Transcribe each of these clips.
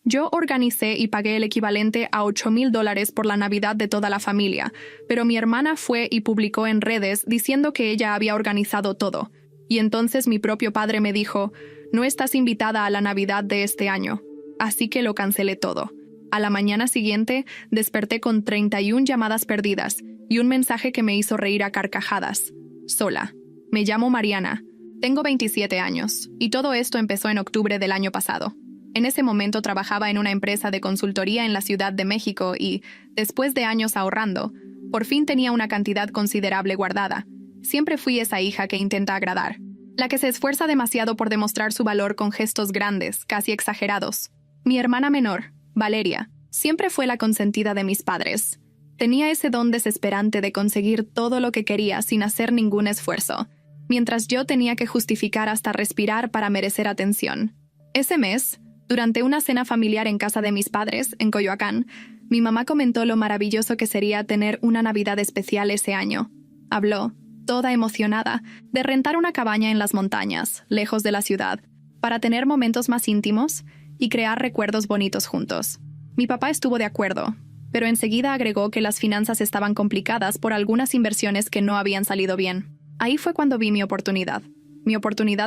Yo organicé y pagué el equivalente a $8,000 por la Navidad de toda la familia, pero mi hermana fue y publicó en redes diciendo que ella había organizado todo. Y entonces mi propio padre me dijo, no estás invitada a la Navidad de este año. Así que lo cancelé todo. A la mañana siguiente, desperté con 31 llamadas perdidas y un mensaje que me hizo reír a carcajadas. Sola. Me llamo Mariana. Tengo 27 años, y todo esto empezó en octubre del año pasado. En ese momento trabajaba en una empresa de consultoría en la Ciudad de México y, después de años ahorrando, por fin tenía una cantidad considerable guardada. Siempre fui esa hija que intenta agradar, la que se esfuerza demasiado por demostrar su valor con gestos grandes, casi exagerados. Mi hermana menor, Valeria, siempre fue la consentida de mis padres. Tenía ese don desesperante de conseguir todo lo que quería sin hacer ningún esfuerzo, mientras yo tenía que justificar hasta respirar para merecer atención. Ese mes, durante una cena familiar en casa de mis padres, en Coyoacán, mi mamá comentó lo maravilloso que sería tener una Navidad especial ese año. Habló, toda emocionada, de rentar una cabaña en las montañas, lejos de la ciudad, para tener momentos más íntimos y crear recuerdos bonitos juntos. Mi papá estuvo de acuerdo, pero enseguida agregó que las finanzas estaban complicadas por algunas inversiones que no habían salido bien. Ahí fue cuando vi mi oportunidad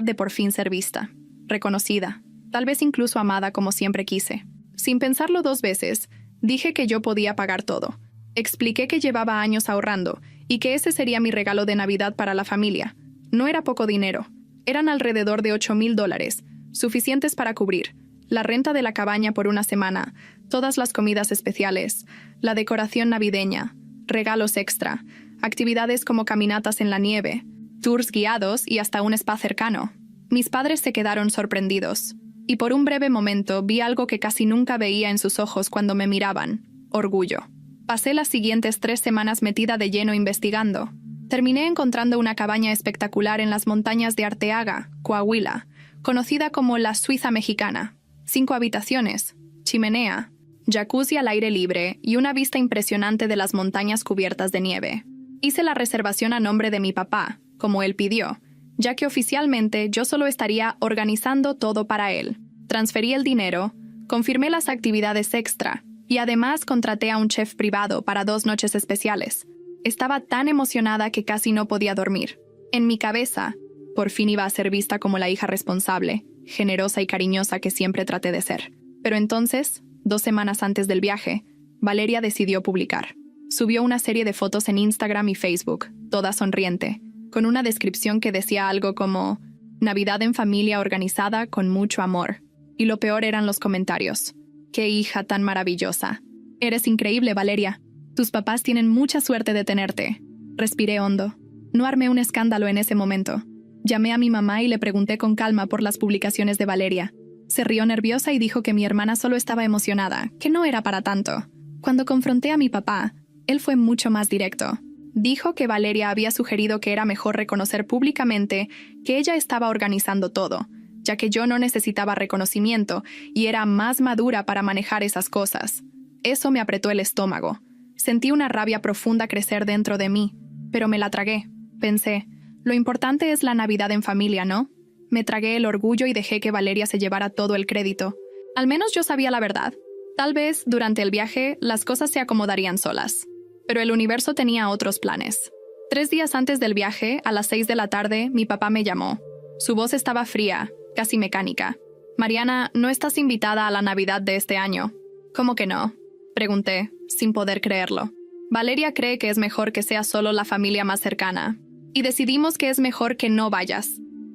de por fin ser vista, reconocida, tal vez incluso amada como siempre quise. Sin pensarlo 2 veces, dije que yo podía pagar todo. Expliqué que llevaba años ahorrando y que ese sería mi regalo de Navidad para la familia. No era poco dinero, eran alrededor de $8,000, suficientes para cubrir la renta de la cabaña por una semana, todas las comidas especiales, la decoración navideña, regalos extra, actividades como caminatas en la nieve, tours guiados y hasta un spa cercano. Mis padres se quedaron sorprendidos, y por un breve momento vi algo que casi nunca veía en sus ojos cuando me miraban: orgullo. Pasé las siguientes 3 semanas metida de lleno investigando. Terminé encontrando una cabaña espectacular en las montañas de Arteaga, Coahuila, conocida como la Suiza Mexicana. 5 habitaciones, chimenea, jacuzzi al aire libre y una vista impresionante de las montañas cubiertas de nieve. Hice la reservación a nombre de mi papá, como él pidió, ya que oficialmente yo solo estaría organizando todo para él. Transferí el dinero, confirmé las actividades extra y además contraté a un chef privado para 2 noches especiales. Estaba tan emocionada que casi no podía dormir. En mi cabeza, por fin iba a ser vista como la hija responsable, generosa y cariñosa que siempre traté de ser. Pero entonces, 2 semanas antes del viaje, Valeria decidió publicar. Subió una serie de fotos en Instagram y Facebook, toda sonriente, con una descripción que decía algo como «Navidad en familia organizada con mucho amor». Y lo peor eran los comentarios. «Qué hija tan maravillosa. Eres increíble, Valeria. Tus papás tienen mucha suerte de tenerte». Respiré hondo. No armé un escándalo en ese momento. Llamé a mi mamá y le pregunté con calma por las publicaciones de Valeria. Se rió nerviosa y dijo que mi hermana solo estaba emocionada, que no era para tanto. Cuando confronté a mi papá, él fue mucho más directo. Dijo que Valeria había sugerido que era mejor reconocer públicamente que ella estaba organizando todo, ya que yo no necesitaba reconocimiento y era más madura para manejar esas cosas. Eso me apretó el estómago. Sentí una rabia profunda crecer dentro de mí, pero me la tragué. Pensé, lo importante es la Navidad en familia, ¿no? Me tragué el orgullo y dejé que Valeria se llevara todo el crédito. Al menos yo sabía la verdad. Tal vez, durante el viaje, las cosas se acomodarían solas. Pero el universo tenía otros planes. 3 días antes del viaje, a las 6 de la tarde, mi papá me llamó. Su voz estaba fría, casi mecánica. «Mariana, no estás invitada a la Navidad de este año». «¿Cómo que no?», pregunté, sin poder creerlo. «Valeria cree que es mejor que sea solo la familia más cercana. Y decidimos que es mejor que no vayas».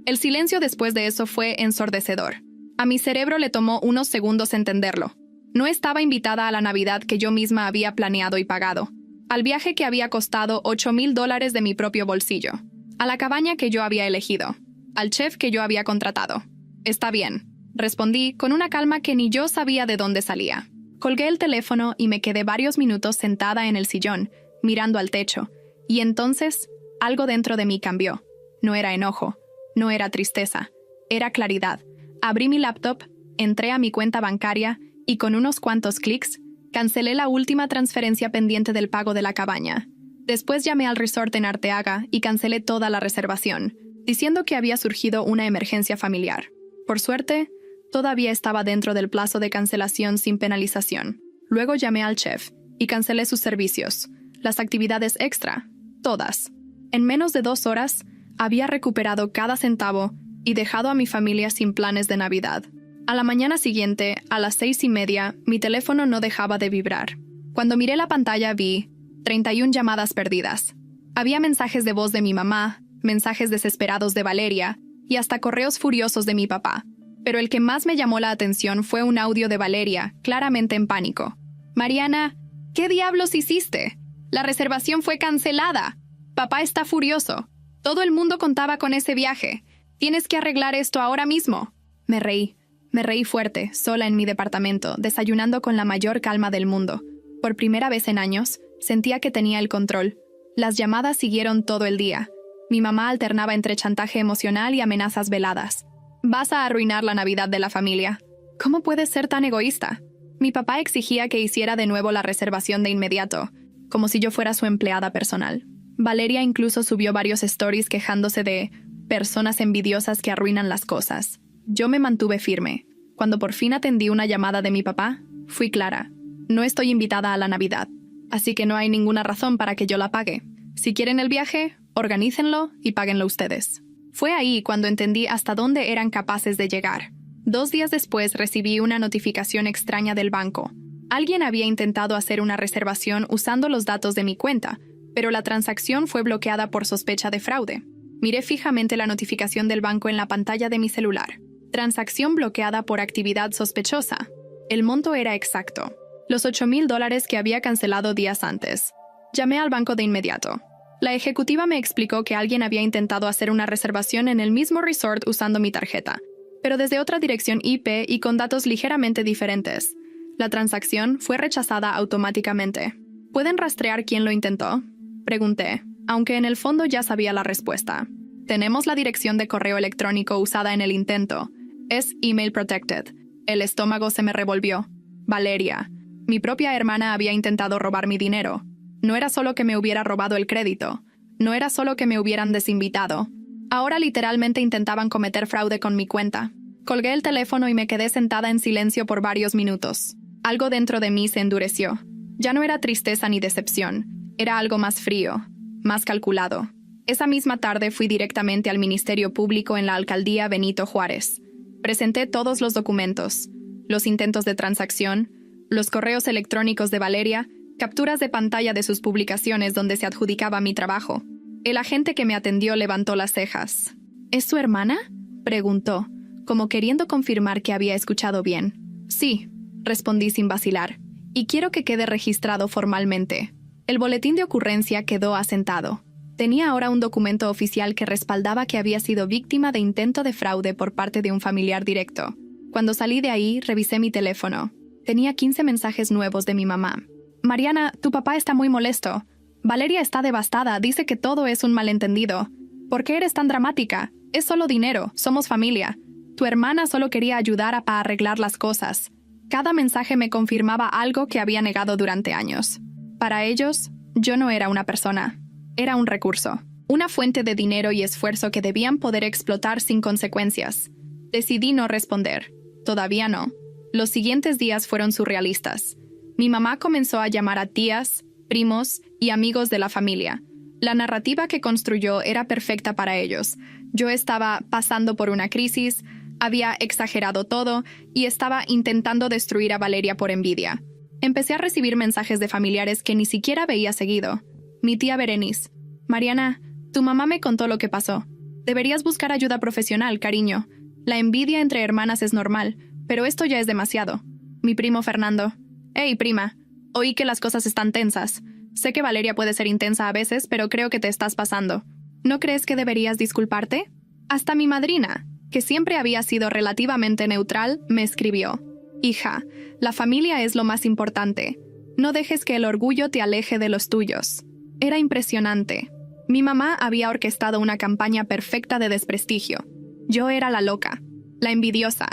El silencio después de eso fue ensordecedor. A mi cerebro le tomó unos segundos entenderlo. No estaba invitada a la Navidad que yo misma había planeado y pagado, al viaje que había costado $8,000 de mi propio bolsillo, a la cabaña que yo había elegido, al chef que yo había contratado. «Está bien», respondí con una calma que ni yo sabía de dónde salía. Colgué el teléfono y me quedé varios minutos sentada en el sillón, mirando al techo, y entonces algo dentro de mí cambió. No era enojo, no era tristeza, era claridad. Abrí mi laptop, entré a mi cuenta bancaria y con unos cuantos clics, cancelé la última transferencia pendiente del pago de la cabaña. Después llamé al resort en Arteaga y cancelé toda la reservación, diciendo que había surgido una emergencia familiar. Por suerte, Todavía estaba dentro del plazo de cancelación sin penalización. Luego llamé al chef y cancelé sus servicios. Las actividades extra, todas. En menos de 2 horas, había recuperado cada centavo y dejado a mi familia sin planes de Navidad. A la mañana siguiente, a las 6:30, mi teléfono no dejaba de vibrar. Cuando miré la pantalla vi 31 llamadas perdidas. Había mensajes de voz de mi mamá, mensajes desesperados de Valeria y hasta correos furiosos de mi papá. Pero el que más me llamó la atención fue un audio de Valeria, claramente en pánico. «Mariana, ¿qué diablos hiciste? La reservación fue cancelada. Papá está furioso. Todo el mundo contaba con ese viaje. Tienes que arreglar esto ahora mismo». Me reí fuerte, sola en mi departamento, desayunando con la mayor calma del mundo. Por primera vez en años, sentía que tenía el control. Las llamadas siguieron todo el día. Mi mamá alternaba entre chantaje emocional y amenazas veladas. «Vas a arruinar la Navidad de la familia. ¿Cómo puedes ser tan egoísta?» Mi papá exigía que hiciera de nuevo la reservación de inmediato, como si yo fuera su empleada personal. Valeria incluso subió varios stories quejándose de personas envidiosas que arruinan las cosas. Yo me mantuve firme. Cuando por fin atendí una llamada de mi papá, fui clara. No estoy invitada a la Navidad, así que no hay ninguna razón para que yo la pague. Si quieren el viaje, organícenlo y páguenlo ustedes. Fue ahí cuando entendí hasta dónde eran capaces de llegar. 2 días después recibí una notificación extraña del banco. Alguien había intentado hacer una reservación usando los datos de mi cuenta, pero la transacción fue bloqueada por sospecha de fraude. Miré fijamente la notificación del banco en la pantalla de mi celular. Transacción bloqueada por actividad sospechosa. El monto era exacto. Los $8,000 que había cancelado días antes. Llamé al banco de inmediato. La ejecutiva me explicó que alguien había intentado hacer una reservación en el mismo resort usando mi tarjeta, pero desde otra dirección IP y con datos ligeramente diferentes. La transacción fue rechazada automáticamente. ¿Pueden rastrear quién lo intentó?, pregunté, aunque en el fondo ya sabía la respuesta. Tenemos la dirección de correo electrónico usada en el intento. Es email protected. El estómago se me revolvió. Valeria. Mi propia hermana había intentado robar mi dinero. No era solo que me hubiera robado el crédito. No era solo que me hubieran desinvitado. Ahora literalmente intentaban cometer fraude con mi cuenta. Colgué el teléfono y me quedé sentada en silencio por varios minutos. Algo dentro de mí se endureció. Ya no era tristeza ni decepción. Era algo más frío, más calculado. Esa misma tarde fui directamente al Ministerio Público en la Alcaldía Benito Juárez. Presenté todos los documentos, los intentos de transacción, los correos electrónicos de Valeria, capturas de pantalla de sus publicaciones donde se adjudicaba mi trabajo. El agente que me atendió levantó las cejas. ¿Es su hermana?, preguntó, como queriendo confirmar que había escuchado bien. Sí, respondí sin vacilar, y quiero que quede registrado formalmente. El boletín de ocurrencia quedó asentado. Tenía ahora un documento oficial que respaldaba que había sido víctima de intento de fraude por parte de un familiar directo. Cuando salí de ahí, revisé mi teléfono. Tenía 15 mensajes nuevos de mi mamá. «Mariana, tu papá está muy molesto. Valeria está devastada, dice que todo es un malentendido. ¿Por qué eres tan dramática? Es solo dinero, somos familia. Tu hermana solo quería ayudar a arreglar las cosas». Cada mensaje me confirmaba algo que había negado durante años. Para ellos, yo no era una persona. Era un recurso. Una fuente de dinero y esfuerzo que debían poder explotar sin consecuencias. Decidí no responder. Todavía no. Los siguientes días fueron surrealistas. Mi mamá comenzó a llamar a tías, primos y amigos de la familia. La narrativa que construyó era perfecta para ellos. Yo estaba pasando por una crisis, había exagerado todo y estaba intentando destruir a Valeria por envidia. Empecé a recibir mensajes de familiares que ni siquiera veía seguido. Mi tía Berenice: «Mariana, tu mamá me contó lo que pasó. Deberías buscar ayuda profesional, cariño. La envidia entre hermanas es normal, pero esto ya es demasiado». Mi primo Fernando: «Hey, prima, oí que las cosas están tensas. Sé que Valeria puede ser intensa a veces, pero creo que te estás pasando. ¿No crees que deberías disculparte?». Hasta mi madrina, que siempre había sido relativamente neutral, me escribió: «Hija, la familia es lo más importante. No dejes que el orgullo te aleje de los tuyos». Era impresionante. Mi mamá había orquestado una campaña perfecta de desprestigio. Yo era la loca, la envidiosa,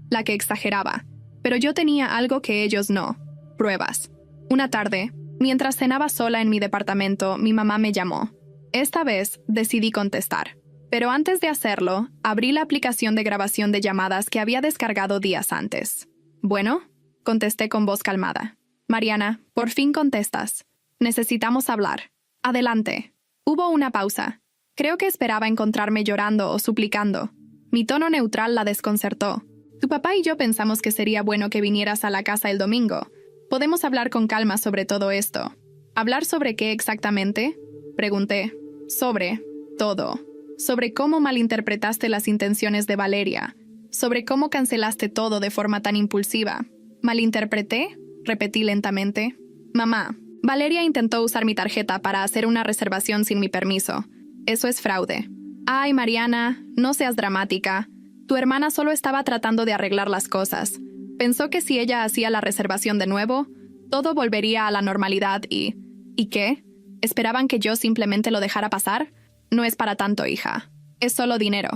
la que exageraba. Pero yo tenía algo que ellos no: pruebas. Una tarde, mientras cenaba sola en mi departamento, mi mamá me llamó. Esta vez decidí contestar. Pero antes de hacerlo, abrí la aplicación de grabación de llamadas que había descargado días antes. «Bueno», contesté con voz calmada. «Mariana, por fin contestas. Necesitamos hablar. Adelante». Hubo una pausa. Creo que esperaba encontrarme llorando o suplicando. Mi tono neutral la desconcertó. «Tu papá y yo pensamos que sería bueno que vinieras a la casa el domingo. Podemos hablar con calma sobre todo esto». «¿Hablar sobre qué exactamente?», pregunté. «Sobre todo. Sobre cómo malinterpretaste las intenciones de Valeria. Sobre cómo cancelaste todo de forma tan impulsiva». «¿Malinterpreté?», repetí lentamente. «Mamá, Valeria intentó usar mi tarjeta para hacer una reservación sin mi permiso. Eso es fraude». «Ay, Mariana, no seas dramática. Tu hermana solo estaba tratando de arreglar las cosas. Pensó que si ella hacía la reservación de nuevo, todo volvería a la normalidad y... ¿Y qué? ¿Esperaban que yo simplemente lo dejara pasar? No es para tanto, hija. Es solo dinero.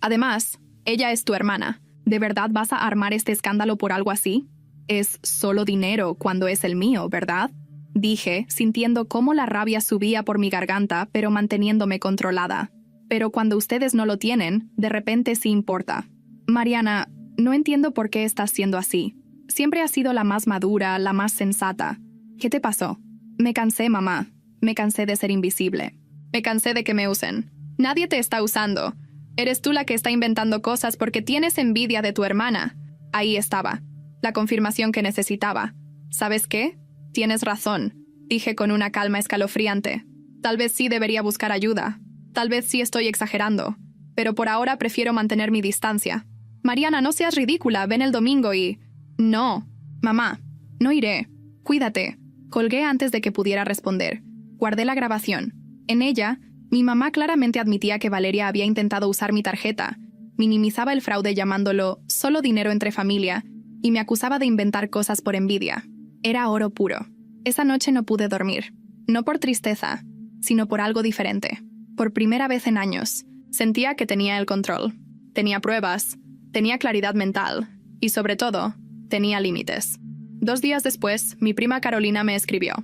Además, ella es tu hermana. ¿De verdad vas a armar este escándalo por algo así? Es solo dinero cuando es el mío, ¿verdad?», dije, sintiendo cómo la rabia subía por mi garganta, pero manteniéndome controlada. «Pero cuando ustedes no lo tienen, de repente sí importa». «Mariana, no entiendo por qué estás siendo así. Siempre has sido la más madura, la más sensata. ¿Qué te pasó?». «Me cansé, mamá. Me cansé de ser invisible. Me cansé de que me usen. Nadie te está usando. Eres tú la que está inventando cosas porque tienes envidia de tu hermana». Ahí estaba. La confirmación que necesitaba. «¿Sabes qué? Tienes razón», dije con una calma escalofriante. «Tal vez sí debería buscar ayuda. Tal vez sí estoy exagerando. Pero por ahora prefiero mantener mi distancia». «Mariana, no seas ridícula. Ven el domingo y...». «No. Mamá, no iré. Cuídate». Colgué antes de que pudiera responder. Guardé la grabación. En ella, mi mamá claramente admitía que Valeria había intentado usar mi tarjeta, minimizaba el fraude llamándolo solo dinero entre familia y me acusaba de inventar cosas por envidia. Era oro puro. Esa noche no pude dormir. No por tristeza, sino por algo diferente. Por primera vez en años, sentía que tenía el control. Tenía pruebas, tenía claridad mental y, sobre todo, tenía límites. 2 días después, mi prima Carolina me escribió.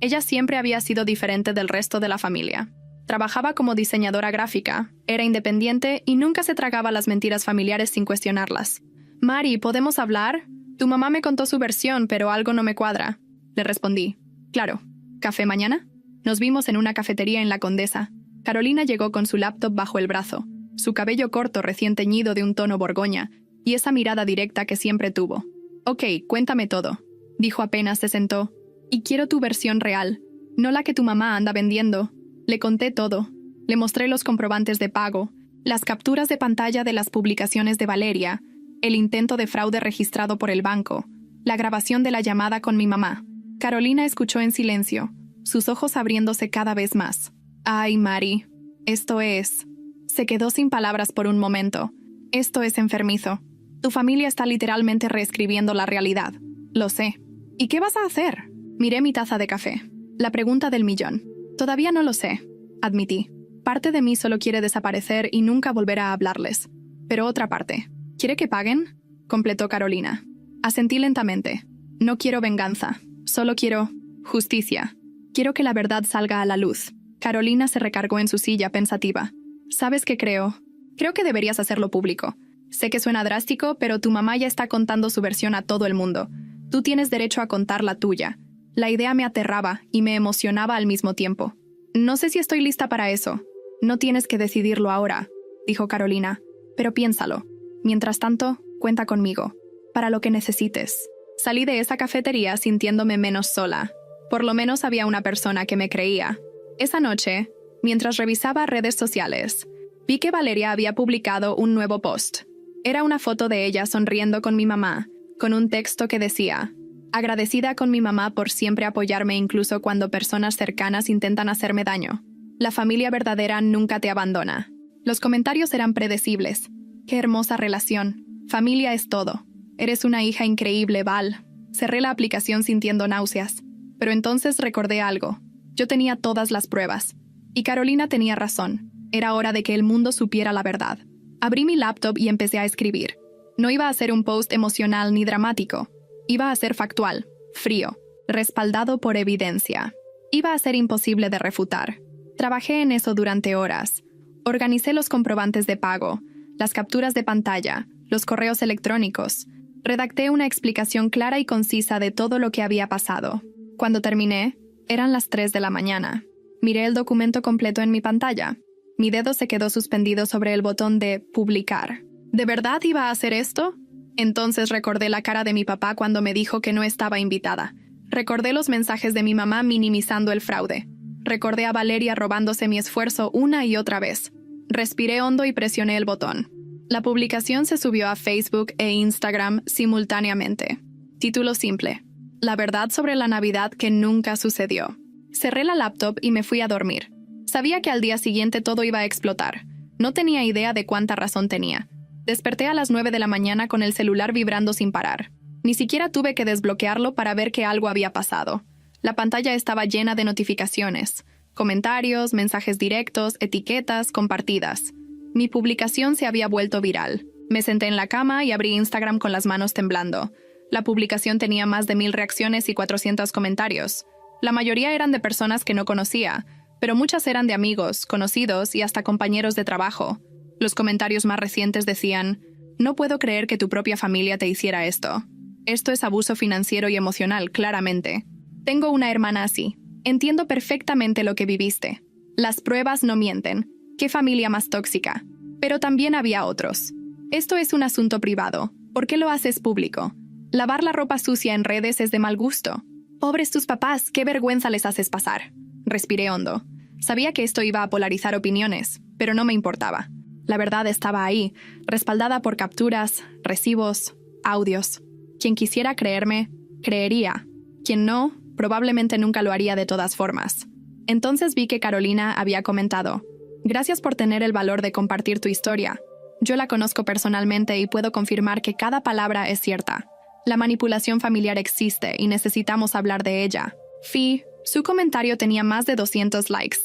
Ella siempre había sido diferente del resto de la familia. Trabajaba como diseñadora gráfica, era independiente y nunca se tragaba las mentiras familiares sin cuestionarlas. «Mari, ¿podemos hablar? Tu mamá me contó su versión, pero algo no me cuadra». Le respondí. «Claro. ¿Café mañana?». Nos vimos en una cafetería en La Condesa. Carolina llegó con su laptop bajo el brazo, su cabello corto recién teñido de un tono borgoña y esa mirada directa que siempre tuvo. «Ok, cuéntame todo», dijo apenas se sentó. «Y quiero tu versión real, no la que tu mamá anda vendiendo». Le conté todo. Le mostré los comprobantes de pago, las capturas de pantalla de las publicaciones de Valeria, el intento de fraude registrado por el banco, la grabación de la llamada con mi mamá. Carolina escuchó en silencio, sus ojos abriéndose cada vez más. «Ay, Mari, esto es...». Se quedó sin palabras por un momento. «Esto es enfermizo. Tu familia está literalmente reescribiendo la realidad. Lo sé. ¿Y qué vas a hacer?». Miré mi taza de café. La pregunta del millón. «Todavía no lo sé», admití. «Parte de mí solo quiere desaparecer y nunca volver a hablarles. Pero otra parte. ¿Quiere que paguen?», completó Carolina. Asentí lentamente. «No quiero venganza. Solo quiero justicia. Quiero que la verdad salga a la luz». Carolina se recargó en su silla pensativa. «¿Sabes qué creo? Creo que deberías hacerlo público. Sé que suena drástico, pero tu mamá ya está contando su versión a todo el mundo. Tú tienes derecho a contar la tuya». La idea me aterraba y me emocionaba al mismo tiempo. «No sé si estoy lista para eso. No tienes que decidirlo ahora», dijo Carolina. «Pero piénsalo. Mientras tanto, cuenta conmigo. Para lo que necesites». Salí de esa cafetería sintiéndome menos sola. Por lo menos había una persona que me creía. Esa noche, mientras revisaba redes sociales, vi que Valeria había publicado un nuevo post. Era una foto de ella sonriendo con mi mamá, con un texto que decía: «Agradecida con mi mamá por siempre apoyarme incluso cuando personas cercanas intentan hacerme daño. La familia verdadera nunca te abandona». Los comentarios eran predecibles. «Qué hermosa relación. Familia es todo. Eres una hija increíble, Val». Cerré la aplicación sintiendo náuseas. Pero entonces recordé algo. Yo tenía todas las pruebas. Y Carolina tenía razón. Era hora de que el mundo supiera la verdad. Abrí mi laptop y empecé a escribir. No iba a ser un post emocional ni dramático. Iba a ser factual, frío, respaldado por evidencia. Iba a ser imposible de refutar. Trabajé en eso durante horas. Organicé los comprobantes de pago, las capturas de pantalla, los correos electrónicos. Redacté una explicación clara y concisa de todo lo que había pasado. Cuando terminé, eran las 3 de la mañana. Miré el documento completo en mi pantalla. Mi dedo se quedó suspendido sobre el botón de publicar. ¿De verdad iba a hacer esto? Entonces recordé la cara de mi papá cuando me dijo que no estaba invitada. Recordé los mensajes de mi mamá minimizando el fraude. Recordé a Valeria robándose mi esfuerzo una y otra vez. Respiré hondo y presioné el botón. La publicación se subió a Facebook e Instagram simultáneamente. Título simple: La verdad sobre la Navidad que nunca sucedió. Cerré la laptop y me fui a dormir. Sabía que al día siguiente todo iba a explotar. No tenía idea de cuánta razón tenía. Desperté a las 9 de la mañana con el celular vibrando sin parar. Ni siquiera tuve que desbloquearlo para ver que algo había pasado. La pantalla estaba llena de notificaciones, comentarios, mensajes directos, etiquetas, compartidas. Mi publicación se había vuelto viral. Me senté en la cama y abrí Instagram con las manos temblando. La publicación tenía más de 1000 reacciones y 400 comentarios. La mayoría eran de personas que no conocía, pero muchas eran de amigos, conocidos y hasta compañeros de trabajo. Los comentarios más recientes decían: «No puedo creer que tu propia familia te hiciera esto. Esto es abuso financiero y emocional, claramente. Tengo una hermana así. Entiendo perfectamente lo que viviste. Las pruebas no mienten. Qué familia más tóxica». Pero también había otros. «Esto es un asunto privado. ¿Por qué lo haces público? Lavar la ropa sucia en redes es de mal gusto. Pobres tus papás, qué vergüenza les haces pasar». Respiré hondo. Sabía que esto iba a polarizar opiniones, pero no me importaba. La verdad estaba ahí, respaldada por capturas, recibos, audios. Quien quisiera creerme, creería. Quien no, probablemente nunca lo haría de todas formas. Entonces vi que Carolina había comentado: «Gracias por tener el valor de compartir tu historia. Yo la conozco personalmente y puedo confirmar que cada palabra es cierta. La manipulación familiar existe y necesitamos hablar de ella». Su comentario tenía más de 200 likes.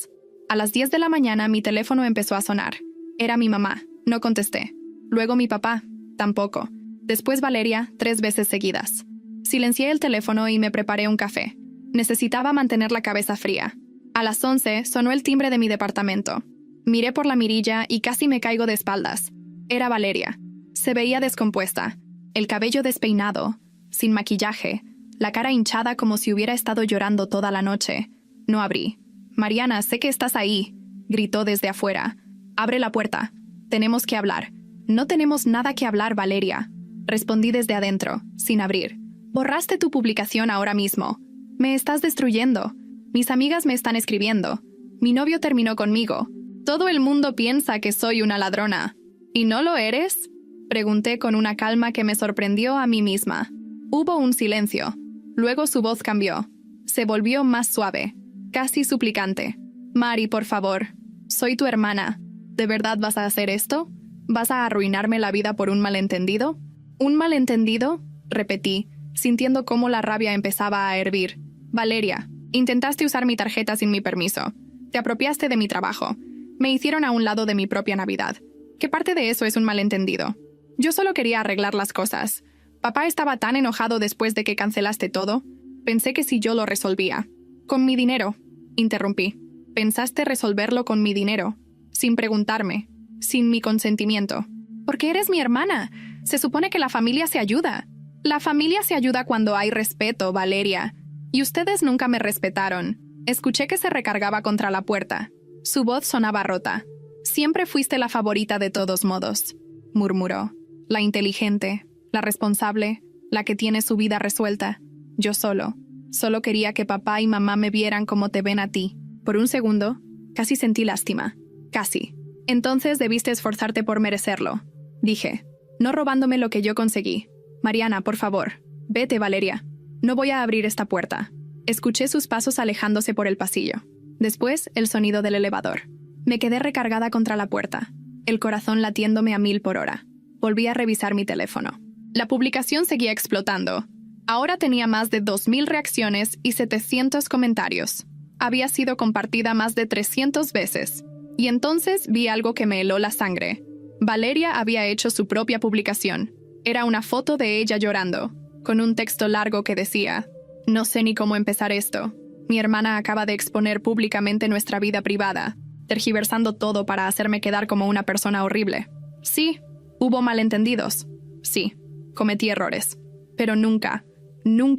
A las 10 de la mañana mi teléfono empezó a sonar. Era mi mamá. No contesté. Luego mi papá. Tampoco. Después Valeria, 3 veces seguidas. Silencié el teléfono y me preparé un café. Necesitaba mantener la cabeza fría. A las 11 sonó el timbre de mi departamento. Miré por la mirilla y casi me caigo de espaldas. Era Valeria. Se veía descompuesta. El cabello despeinado, sin maquillaje, la cara hinchada como si hubiera estado llorando toda la noche. No abrí. «Mariana, sé que estás ahí», gritó desde afuera. «Abre la puerta. Tenemos que hablar». «No tenemos nada que hablar, Valeria», respondí desde adentro, sin abrir. «Borraste tu publicación ahora mismo. Me estás destruyendo. Mis amigas me están escribiendo. Mi novio terminó conmigo. Todo el mundo piensa que soy una ladrona». «¿Y no lo eres?», pregunté con una calma que me sorprendió a mí misma. Hubo un silencio. Luego su voz cambió. Se volvió más suave, casi suplicante. «Mari, por favor. Soy tu hermana. ¿De verdad vas a hacer esto? ¿Vas a arruinarme la vida por un malentendido?» «¿Un malentendido?», repetí, sintiendo cómo la rabia empezaba a hervir. «Valeria, intentaste usar mi tarjeta sin mi permiso. Te apropiaste de mi trabajo. Me hicieron a un lado de mi propia Navidad. ¿Qué parte de eso es un malentendido? Yo solo quería arreglar las cosas. Papá estaba tan enojado después de que cancelaste todo. Pensé que si yo lo resolvía. Con mi dinero», interrumpí. «Pensaste resolverlo con mi dinero, sin preguntarme, sin mi consentimiento. Porque eres mi hermana. Se supone que la familia se ayuda. La familia se ayuda cuando hay respeto, Valeria. Y ustedes nunca me respetaron». Escuché que se recargaba contra la puerta. Su voz sonaba rota. «Siempre fuiste la favorita de todos modos», murmuró. «La inteligente, la responsable, la que tiene su vida resuelta. Yo solo quería que papá y mamá me vieran como te ven a ti». Por un segundo, casi sentí lástima. Casi. «Entonces debiste esforzarte por merecerlo», dije, no robándome lo que yo conseguí. «Mariana, por favor, vete, Valeria. No voy a abrir esta puerta». Escuché sus pasos alejándose por el pasillo. Después, el sonido del elevador. Me quedé recargada contra la puerta, el corazón latiéndome a 1000 por hora. Volví a revisar mi teléfono. La publicación seguía explotando. Ahora tenía más de 2000 reacciones y 700 comentarios. Había sido compartida más de 300 veces. Y entonces vi algo que me heló la sangre. Valeria había hecho su propia publicación. Era una foto de ella llorando, con un texto largo que decía: «No sé ni cómo empezar esto. Mi hermana acaba de exponer públicamente nuestra vida privada. tergiversando todo para hacerme quedar como una persona horrible. Sí, hubo malentendidos. Sí, cometí errores. Pero nunca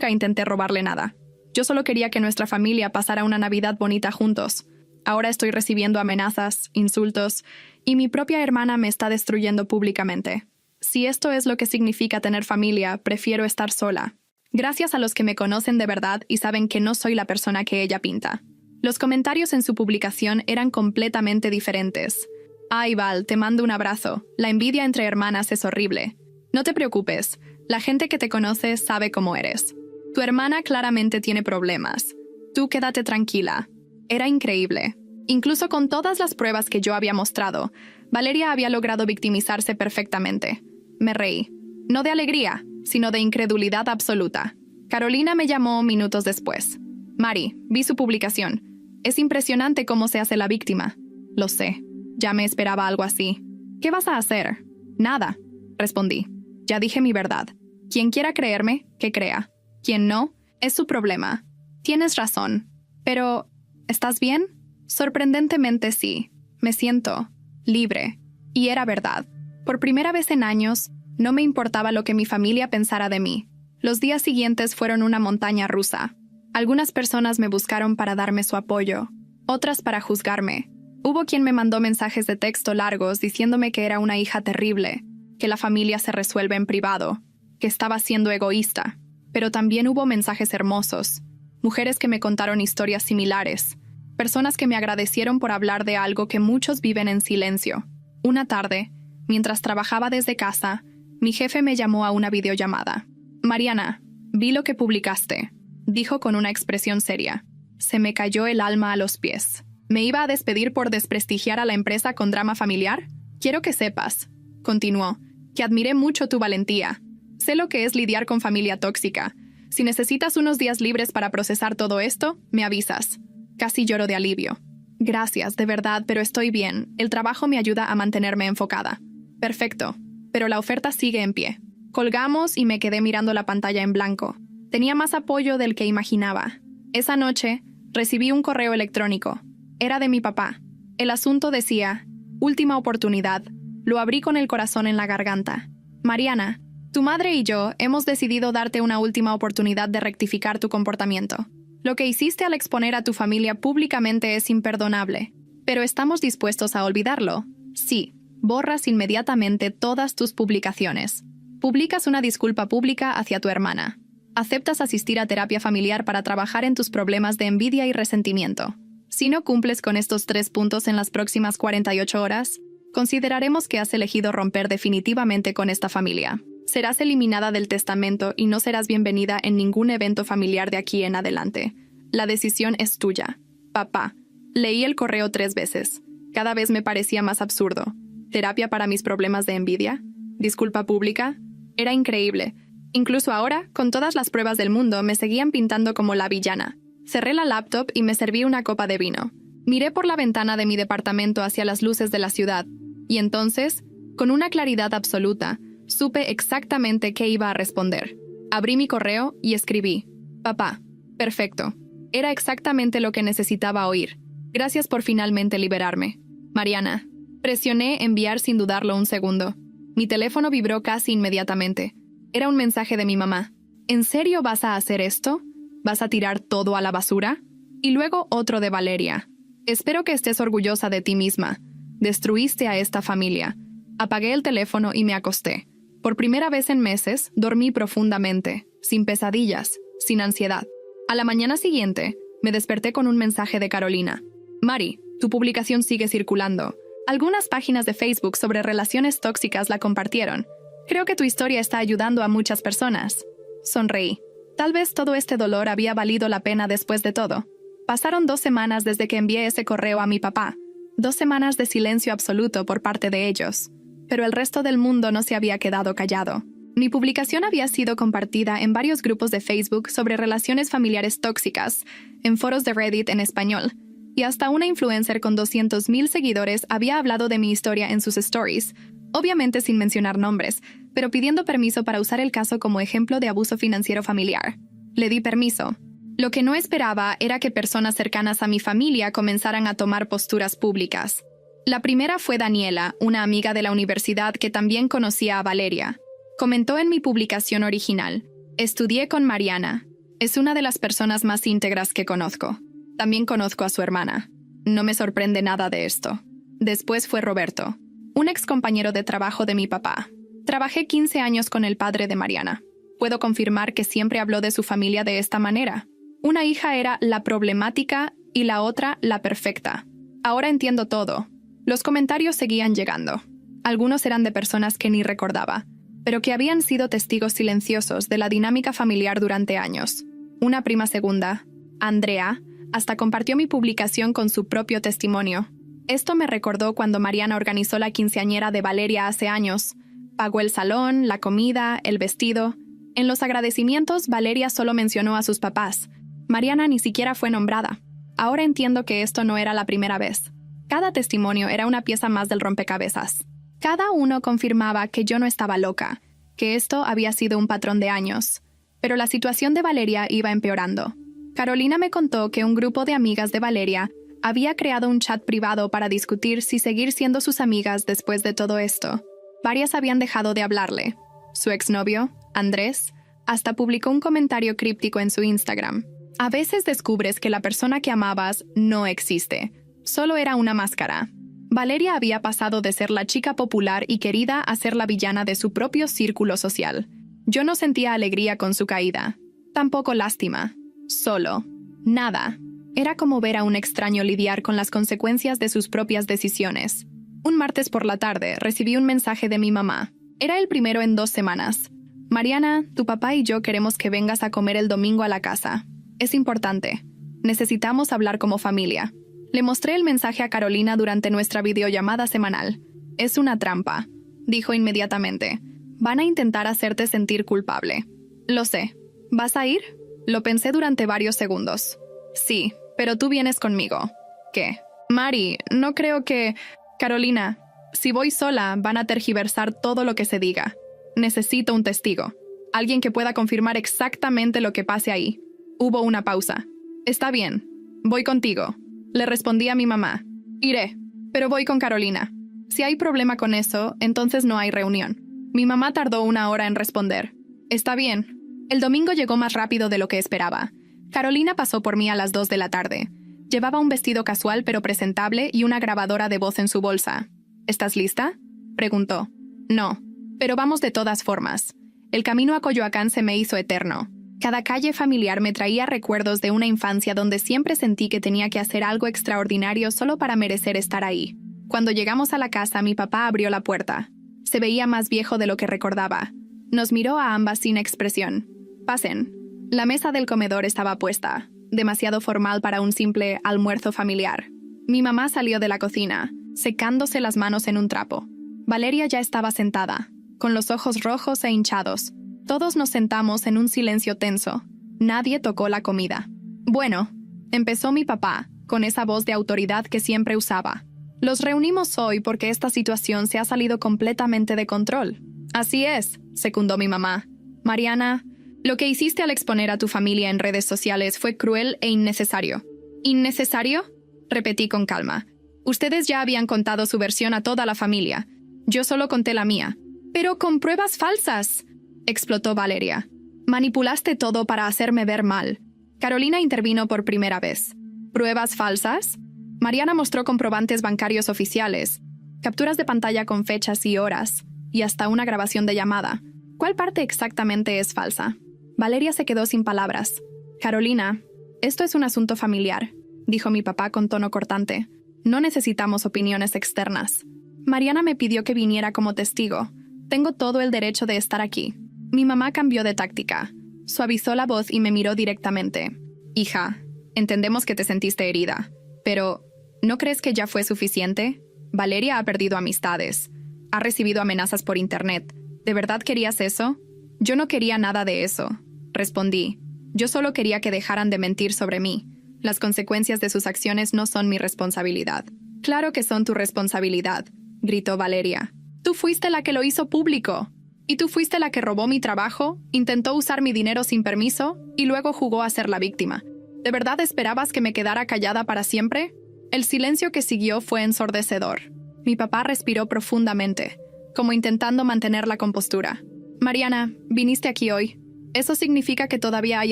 intenté robarle nada. Yo solo quería que nuestra familia pasara una Navidad bonita juntos. Ahora estoy recibiendo amenazas, insultos, y mi propia hermana me está destruyendo públicamente. Si esto es lo que significa tener familia, prefiero estar sola. Gracias a los que me conocen de verdad y saben que no soy la persona que ella pinta. Los comentarios en su publicación eran completamente diferentes. Ay, Val, te mando un abrazo. La envidia entre hermanas es horrible. No te preocupes, la gente que te conoce sabe cómo eres. Tu hermana claramente tiene problemas. Tú quédate tranquila. Era increíble. Incluso con todas las pruebas que yo había mostrado, Valeria había logrado victimizarse perfectamente. Me reí. No de alegría, sino de incredulidad absoluta. Carolina me llamó minutos después. Mari, vi su publicación. Es impresionante cómo se hace la víctima. Lo sé. Ya me esperaba algo así. ¿Qué vas a hacer? Nada, respondí. Ya dije mi verdad. Quien quiera creerme, que crea. Quien no, es su problema. Tienes razón. Pero, ¿estás bien? Sorprendentemente sí. Me siento libre. Y era verdad. Por primera vez en años, no me importaba lo que mi familia pensara de mí. Los días siguientes fueron una montaña rusa. Algunas personas me buscaron para darme su apoyo, otras para juzgarme. Hubo quien me mandó mensajes de texto largos diciéndome que era una hija terrible, que la familia se resuelve en privado, que estaba siendo egoísta. Pero también hubo mensajes hermosos, mujeres que me contaron historias similares, personas que me agradecieron por hablar de algo que muchos viven en silencio. Una tarde, mientras trabajaba desde casa, mi jefe me llamó a una videollamada. Mariana, vi lo que publicaste, dijo con una expresión seria. Se me cayó el alma a los pies. ¿Me iba a despedir por desprestigiar a la empresa con drama familiar? Quiero que sepas, continuó, que admiré mucho tu valentía. Sé lo que es lidiar con familia tóxica. Si necesitas unos días libres para procesar todo esto, me avisas. Casi lloro de alivio. Gracias, de verdad, pero estoy bien. El trabajo me ayuda a mantenerme enfocada. Perfecto, pero la oferta sigue en pie. Colgamos y me quedé mirando la pantalla en blanco. Tenía más apoyo del que imaginaba. Esa noche, recibí un correo electrónico. Era de mi papá. El asunto decía, última oportunidad. Lo abrí con el corazón en la garganta. Mariana, tu madre y yo hemos decidido darte una última oportunidad de rectificar tu comportamiento. Lo que hiciste al exponer a tu familia públicamente es imperdonable. Pero estamos dispuestos a olvidarlo. Sí, borras inmediatamente todas tus publicaciones. Publicas una disculpa pública hacia tu hermana. Aceptas asistir a terapia familiar para trabajar en tus problemas de envidia y resentimiento. Si no cumples con estos 3 puntos en las próximas 48 horas, consideraremos que has elegido romper definitivamente con esta familia. Serás eliminada del testamento y no serás bienvenida en ningún evento familiar de aquí en adelante. La decisión es tuya. Papá. Leí el correo 3 veces. Cada vez me parecía más absurdo. ¿Terapia para mis problemas de envidia? ¿Disculpa pública? Era increíble. Incluso ahora, con todas las pruebas del mundo, me seguían pintando como la villana. Cerré la laptop y me serví una copa de vino. Miré por la ventana de mi departamento hacia las luces de la ciudad. Y entonces, con una claridad absoluta, supe exactamente qué iba a responder. Abrí mi correo y escribí. Papá. Perfecto. Era exactamente lo que necesitaba oír. Gracias por finalmente liberarme. Mariana. Presioné enviar sin dudarlo un segundo. Mi teléfono vibró casi inmediatamente. Era un mensaje de mi mamá. ¿En serio vas a hacer esto? ¿Vas a tirar todo a la basura? Y luego otro de Valeria. Espero que estés orgullosa de ti misma. Destruiste a esta familia. Apagué el teléfono y me acosté. Por primera vez en meses, dormí profundamente, sin pesadillas, sin ansiedad. A la mañana siguiente, me desperté con un mensaje de Carolina. Mari, tu publicación sigue circulando. Algunas páginas de Facebook sobre relaciones tóxicas la compartieron. Creo que tu historia está ayudando a muchas personas. Sonreí. Tal vez todo este dolor había valido la pena después de todo. Pasaron 2 semanas desde que envié ese correo a mi papá. 2 semanas de silencio absoluto por parte de ellos. Pero el resto del mundo no se había quedado callado. Mi publicación había sido compartida en varios grupos de Facebook sobre relaciones familiares tóxicas, en foros de Reddit en español, y hasta una influencer con 200,000 seguidores había hablado de mi historia en sus stories, obviamente sin mencionar nombres, pero pidiendo permiso para usar el caso como ejemplo de abuso financiero familiar. Le di permiso. Lo que no esperaba era que personas cercanas a mi familia comenzaran a tomar posturas públicas. La primera fue Daniela, una amiga de la universidad que también conocía a Valeria. Comentó en mi publicación original: estudié con Mariana. Es una de las personas más íntegras que conozco. También conozco a su hermana. No me sorprende nada de esto. Después fue Roberto, un ex compañero de trabajo de mi papá. Trabajé 15 años con el padre de Mariana. Puedo confirmar que siempre habló de su familia de esta manera. Una hija era la problemática y la otra la perfecta. Ahora entiendo todo. Los comentarios seguían llegando. Algunos eran de personas que ni recordaba, pero que habían sido testigos silenciosos de la dinámica familiar durante años. Una prima segunda, Andrea, hasta compartió mi publicación con su propio testimonio. Esto me recordó cuando Mariana organizó la quinceañera de Valeria hace años. Pagó el salón, la comida, el vestido. En los agradecimientos, Valeria solo mencionó a sus papás. Mariana ni siquiera fue nombrada. Ahora entiendo que esto no era la primera vez. Cada testimonio era una pieza más del rompecabezas. Cada uno confirmaba que yo no estaba loca, que esto había sido un patrón de años. Pero la situación de Valeria iba empeorando. Carolina me contó que un grupo de amigas de Valeria había creado un chat privado para discutir si seguir siendo sus amigas después de todo esto. Varias habían dejado de hablarle. Su exnovio, Andrés, hasta publicó un comentario críptico en su Instagram. A veces descubres que la persona que amabas no existe. Solo era una máscara. Valeria había pasado de ser la chica popular y querida a ser la villana de su propio círculo social. Yo no sentía alegría con su caída. Tampoco lástima. Solo. Nada. Era como ver a un extraño lidiar con las consecuencias de sus propias decisiones. Un martes por la tarde recibí un mensaje de mi mamá. Era el primero en 2 semanas. Mariana, tu papá y yo queremos que vengas a comer el domingo a la casa. Es importante. Necesitamos hablar como familia. Le mostré el mensaje a Carolina durante nuestra videollamada semanal. Es una trampa, dijo inmediatamente. Van a intentar hacerte sentir culpable. Lo sé. ¿Vas a ir? Lo pensé durante varios segundos. Sí, pero tú vienes conmigo. ¿Qué? Mari, no creo que... Carolina, si voy sola, van a tergiversar todo lo que se diga. Necesito un testigo. Alguien que pueda confirmar exactamente lo que pase ahí. Hubo una pausa. Está bien. Voy contigo. Le respondí a mi mamá. Iré, pero voy con Carolina. Si hay problema con eso, entonces no hay reunión. Mi mamá tardó 1 hora en responder. Está bien. El domingo llegó más rápido de lo que esperaba. Carolina pasó por mí a las 2 de la tarde. Llevaba un vestido casual pero presentable y una grabadora de voz en su bolsa. ¿Estás lista?, preguntó. No, pero vamos de todas formas. El camino a Coyoacán se me hizo eterno. Cada calle familiar me traía recuerdos de una infancia donde siempre sentí que tenía que hacer algo extraordinario solo para merecer estar ahí. Cuando llegamos a la casa, mi papá abrió la puerta. Se veía más viejo de lo que recordaba. Nos miró a ambas sin expresión. Pasen. La mesa del comedor estaba puesta, demasiado formal para un simple almuerzo familiar. Mi mamá salió de la cocina, secándose las manos en un trapo. Valeria ya estaba sentada, con los ojos rojos e hinchados. Todos nos sentamos en un silencio tenso. Nadie tocó la comida. Bueno, empezó mi papá, con esa voz de autoridad que siempre usaba. Los reunimos hoy porque esta situación se ha salido completamente de control. Así es, secundó mi mamá. Mariana, lo que hiciste al exponer a tu familia en redes sociales fue cruel e innecesario. ¿Innecesario?, repetí con calma. Ustedes ya habían contado su versión a toda la familia. Yo solo conté la mía. Pero con pruebas falsas, explotó Valeria. Manipulaste todo para hacerme ver mal. Carolina intervino por primera vez. ¿Pruebas falsas? Mariana mostró comprobantes bancarios oficiales, capturas de pantalla con fechas y horas, y hasta una grabación de llamada. ¿Cuál parte exactamente es falsa? Valeria se quedó sin palabras. Carolina, esto es un asunto familiar, dijo mi papá con tono cortante. No necesitamos opiniones externas. Mariana me pidió que viniera como testigo. Tengo todo el derecho de estar aquí. Mi mamá cambió de táctica. Suavizó la voz y me miró directamente. Hija, entendemos que te sentiste herida, pero ¿no crees que ya fue suficiente? Valeria ha perdido amistades. Ha recibido amenazas por internet. ¿De verdad querías eso? Yo no quería nada de eso, respondí. Yo solo quería que dejaran de mentir sobre mí. Las consecuencias de sus acciones no son mi responsabilidad. Claro que son tu responsabilidad, gritó Valeria. Tú fuiste la que lo hizo público. Y tú fuiste la que robó mi trabajo, intentó usar mi dinero sin permiso y luego jugó a ser la víctima. ¿De verdad esperabas que me quedara callada para siempre? El silencio que siguió fue ensordecedor. Mi papá respiró profundamente, como intentando mantener la compostura. Mariana, viniste aquí hoy. Eso significa que todavía hay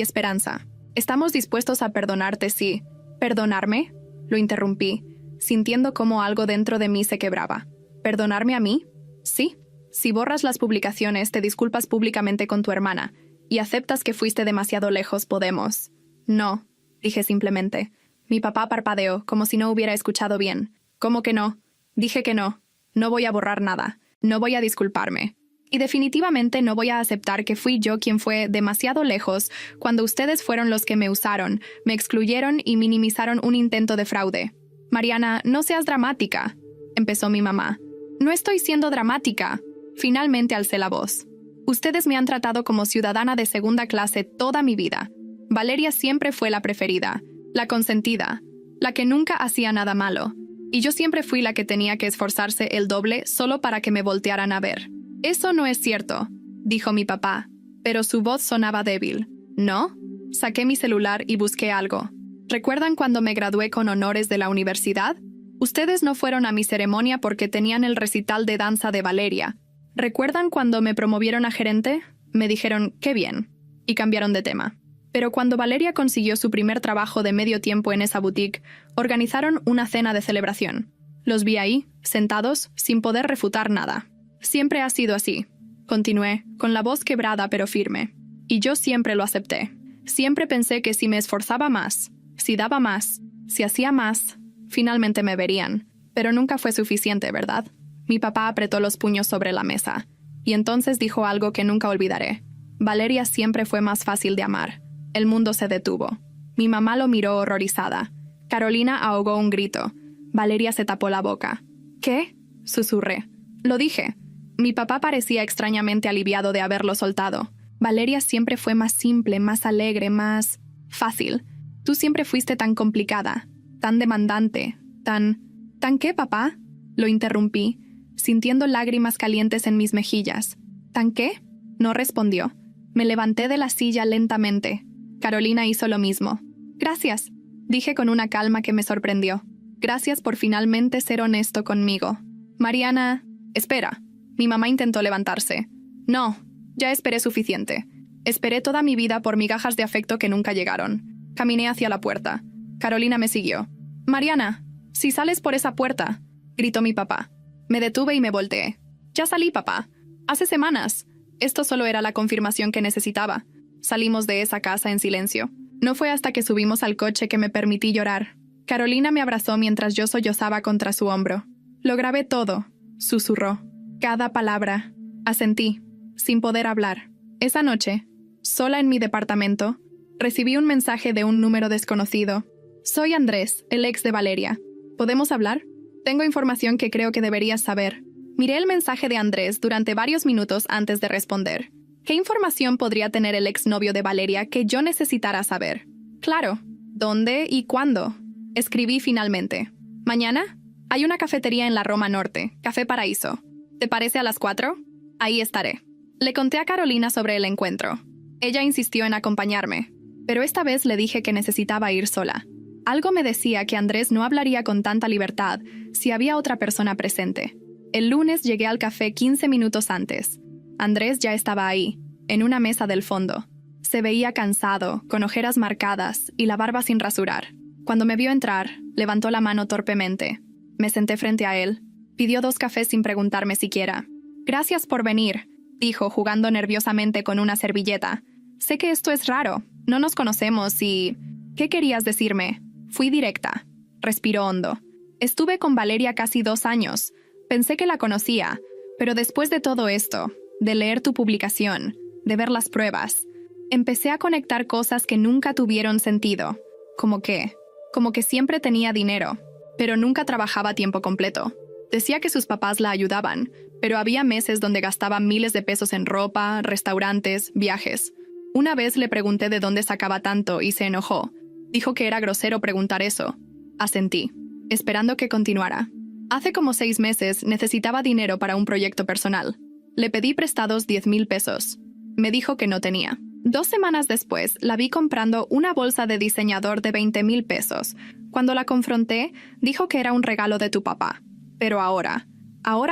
esperanza. Estamos dispuestos a perdonarte si... ¿Perdonarme? Lo interrumpí, sintiendo cómo algo dentro de mí se quebraba. ¿Perdonarme a mí? Sí. Si borras las publicaciones, te disculpas públicamente con tu hermana y aceptas que fuiste demasiado lejos, podemos. No, dije simplemente. Mi papá parpadeó, como si no hubiera escuchado bien. ¿Cómo que no? Dije que no. No voy a borrar nada. No voy a disculparme. Y definitivamente no voy a aceptar que fui yo quien fue demasiado lejos cuando ustedes fueron los que me usaron, me excluyeron y minimizaron un intento de fraude. Mariana, no seas dramática, empezó mi mamá. No estoy siendo dramática. Finalmente alcé la voz. Ustedes me han tratado como ciudadana de segunda clase toda mi vida. Valeria siempre fue la preferida, la consentida, la que nunca hacía nada malo. Y yo siempre fui la que tenía que esforzarse el doble solo para que me voltearan a ver. Eso no es cierto, dijo mi papá, pero su voz sonaba débil. ¿No? Saqué mi celular y busqué algo. ¿Recuerdan cuando me gradué con honores de la universidad? Ustedes no fueron a mi ceremonia porque tenían el recital de danza de Valeria. ¿Recuerdan cuando me promovieron a gerente? Me dijeron, qué bien, y cambiaron de tema. Pero cuando Valeria consiguió su primer trabajo de medio tiempo en esa boutique, organizaron una cena de celebración. Los vi ahí, sentados, sin poder refutar nada. Siempre ha sido así, continué, con la voz quebrada pero firme. Y yo siempre lo acepté. Siempre pensé que si me esforzaba más, si daba más, si hacía más, finalmente me verían. Pero nunca fue suficiente, ¿verdad? Mi papá apretó los puños sobre la mesa, y entonces dijo algo que nunca olvidaré. Valeria siempre fue más fácil de amar. El mundo se detuvo. Mi mamá lo miró horrorizada. Carolina ahogó un grito. Valeria se tapó la boca. ¿Qué? Susurré. Lo dije. Mi papá parecía extrañamente aliviado de haberlo soltado. Valeria siempre fue más simple, más alegre, más... fácil. Tú siempre fuiste tan complicada, tan demandante, tan... ¿Tan qué, papá? Lo interrumpí, sintiendo lágrimas calientes en mis mejillas. ¿Tan qué? No respondió. Me levanté de la silla lentamente. Carolina hizo lo mismo. Gracias, dije con una calma que me sorprendió. Gracias por finalmente ser honesto conmigo. Mariana... Espera. Mi mamá intentó levantarse. No, ya esperé suficiente. Esperé toda mi vida por migajas de afecto que nunca llegaron. Caminé hacia la puerta. Carolina me siguió. Mariana, si sales por esa puerta, gritó mi papá. Me detuve y me volteé. Ya salí, papá. Hace semanas. Esto solo era la confirmación que necesitaba. Salimos de esa casa en silencio. No fue hasta que subimos al coche que me permití llorar. Carolina me abrazó mientras yo sollozaba contra su hombro. Lo grabé todo, susurró. Cada palabra. Asentí, sin poder hablar. Esa noche, sola en mi departamento, recibí un mensaje de un número desconocido. Soy Andrés, el ex de Valeria. ¿Podemos hablar? Tengo información que creo que deberías saber. Miré el mensaje de Andrés durante varios minutos antes de responder. ¿Qué información podría tener el exnovio de Valeria que yo necesitara saber? Claro. ¿Dónde y cuándo? Escribí finalmente. ¿Mañana? Hay una cafetería en la Roma Norte, Café Paraíso. ¿Te parece a las 4? Ahí estaré. Le conté a Carolina sobre el encuentro. Ella insistió en acompañarme, pero esta vez le dije que necesitaba ir sola. Algo me decía que Andrés no hablaría con tanta libertad si había otra persona presente. El lunes llegué al café 15 minutos antes. Andrés ya estaba ahí, en una mesa del fondo. Se veía cansado, con ojeras marcadas y la barba sin rasurar. Cuando me vio entrar, levantó la mano torpemente. Me senté frente a él. Pidió 2 cafés sin preguntarme siquiera. Gracias por venir, dijo jugando nerviosamente con una servilleta. Sé que esto es raro. No nos conocemos y... ¿Qué querías decirme? Fui directa. Respiró hondo. Estuve con Valeria casi 2 años. Pensé que la conocía, pero después de todo esto, de leer tu publicación, de ver las pruebas, empecé a conectar cosas que nunca tuvieron sentido. Como que siempre tenía dinero, pero nunca trabajaba a tiempo completo. Decía que sus papás la ayudaban, pero había meses donde gastaba miles de pesos en ropa, restaurantes, viajes. Una vez le pregunté de dónde sacaba tanto y se enojó. Dijo que era grosero preguntar eso. Asentí, esperando que continuara. Hace como 6 meses necesitaba dinero para un proyecto personal. Le pedí prestados 10,000 pesos. Me dijo que no tenía. 2 semanas después, la vi comprando una bolsa de diseñador de 20,000 pesos. Cuando la confronté, dijo que era un regalo de tu papá. Pero ahora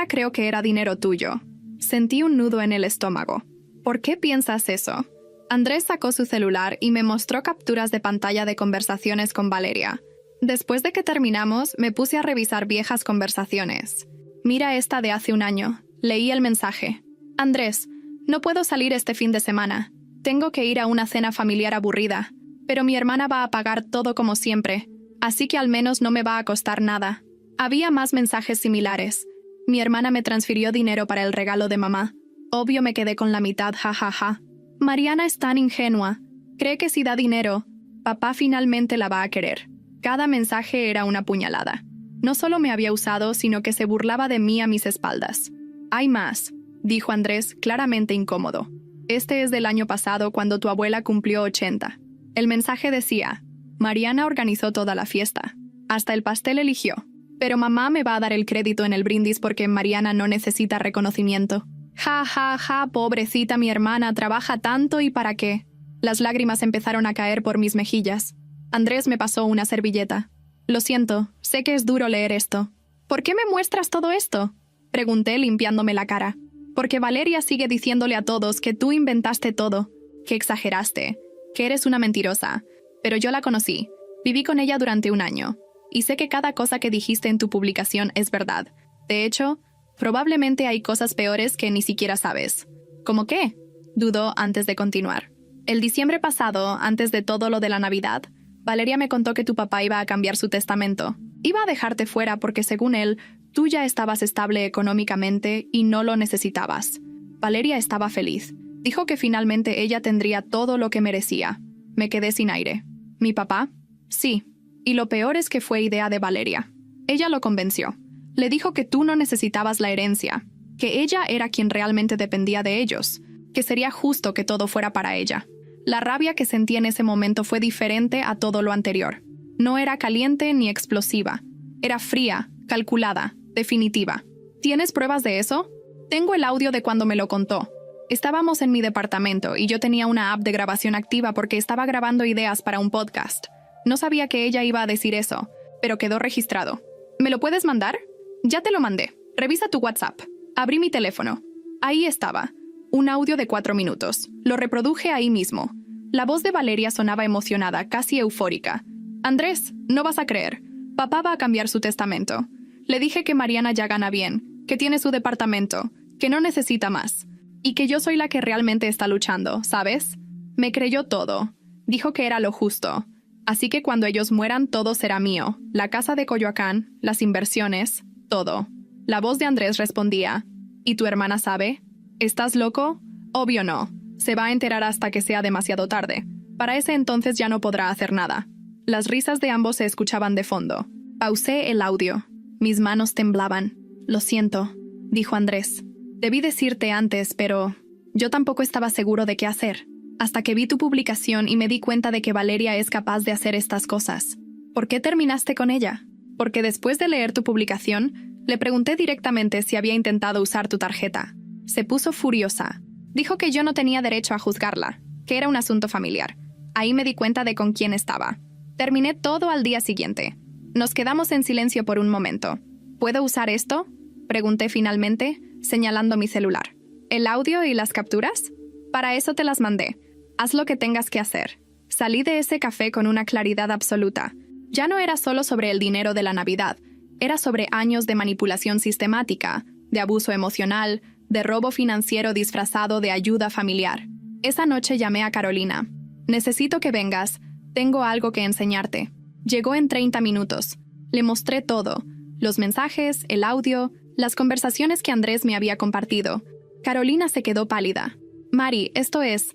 creo que era dinero tuyo. Sentí un nudo en el estómago. ¿Por qué piensas eso? Andrés sacó su celular y me mostró capturas de pantalla de conversaciones con Valeria. Después de que terminamos, me puse a revisar viejas conversaciones. Mira esta de hace un año. Leí el mensaje. Andrés, no puedo salir este fin de semana. Tengo que ir a una cena familiar aburrida. Pero mi hermana va a pagar todo como siempre. Así que al menos no me va a costar nada. Había más mensajes similares. Mi hermana me transfirió dinero para el regalo de mamá. Obvio me quedé con la mitad, jajaja. Mariana es tan ingenua. Cree que si da dinero, papá finalmente la va a querer. Cada mensaje era una puñalada. No solo me había usado, sino que se burlaba de mí a mis espaldas. Hay más, dijo Andrés, claramente incómodo. Este es del año pasado, cuando tu abuela cumplió 80. El mensaje decía: Mariana organizó toda la fiesta. Hasta el pastel eligió. Pero mamá me va a dar el crédito en el brindis porque Mariana no necesita reconocimiento. Ja, ja, ja, pobrecita mi hermana, trabaja tanto y ¿para qué? Las lágrimas empezaron a caer por mis mejillas. Andrés me pasó una servilleta. Lo siento, sé que es duro leer esto. ¿Por qué me muestras todo esto? Pregunté limpiándome la cara. Porque Valeria sigue diciéndole a todos que tú inventaste todo, que exageraste, que eres una mentirosa. Pero yo la conocí, viví con ella durante un año, y sé que cada cosa que dijiste en tu publicación es verdad. De hecho, probablemente hay cosas peores que ni siquiera sabes. ¿Cómo qué? Dudó antes de continuar. El diciembre pasado, antes de todo lo de la Navidad, Valeria me contó que tu papá iba a cambiar su testamento. Iba a dejarte fuera porque, según él, tú ya estabas estable económicamente y no lo necesitabas. Valeria estaba feliz. Dijo que finalmente ella tendría todo lo que merecía. Me quedé sin aire. ¿Mi papá? Sí. Y lo peor es que fue idea de Valeria. Ella lo convenció. Le dijo que tú no necesitabas la herencia, que ella era quien realmente dependía de ellos, que sería justo que todo fuera para ella. La rabia que sentí en ese momento fue diferente a todo lo anterior. No era caliente ni explosiva. Era fría, calculada, definitiva. ¿Tienes pruebas de eso? Tengo el audio de cuando me lo contó. Estábamos en mi departamento y yo tenía una app de grabación activa porque estaba grabando ideas para un podcast. No sabía que ella iba a decir eso, pero quedó registrado. ¿Me lo puedes mandar? Ya te lo mandé. Revisa tu WhatsApp. Abrí mi teléfono. Ahí estaba. Un audio de 4 minutos. Lo reproduje ahí mismo. La voz de Valeria sonaba emocionada, casi eufórica. Andrés, no vas a creer. Papá va a cambiar su testamento. Le dije que Mariana ya gana bien, que tiene su departamento, que no necesita más. Y que yo soy la que realmente está luchando, ¿sabes? Me creyó todo. Dijo que era lo justo. Así que cuando ellos mueran todo será mío. La casa de Coyoacán, las inversiones, todo. La voz de Andrés respondía: ¿Y tu hermana sabe? ¿Estás loco? Obvio no. Se va a enterar hasta que sea demasiado tarde. Para ese entonces ya no podrá hacer nada. Las risas de ambos se escuchaban de fondo. Pausé el audio. Mis manos temblaban. Lo siento, dijo Andrés. Debí decirte antes, pero yo tampoco estaba seguro de qué hacer. Hasta que vi tu publicación y me di cuenta de que Valeria es capaz de hacer estas cosas. ¿Por qué terminaste con ella? Porque después de leer tu publicación, le pregunté directamente si había intentado usar tu tarjeta. Se puso furiosa. Dijo que yo no tenía derecho a juzgarla, que era un asunto familiar. Ahí me di cuenta de con quién estaba. Terminé todo al día siguiente. Nos quedamos en silencio por un momento. ¿Puedo usar esto?, pregunté finalmente, señalando mi celular. ¿El audio y las capturas? Para eso te las mandé. Haz lo que tengas que hacer. Salí de ese café con una claridad absoluta. Ya no era solo sobre el dinero de la Navidad. Era sobre años de manipulación sistemática, de abuso emocional, de robo financiero disfrazado de ayuda familiar. Esa noche llamé a Carolina. Necesito que vengas. Tengo algo que enseñarte. Llegó en 30 minutos. Le mostré todo. Los mensajes, el audio, las conversaciones que Andrés me había compartido. Carolina se quedó pálida. Mari, esto es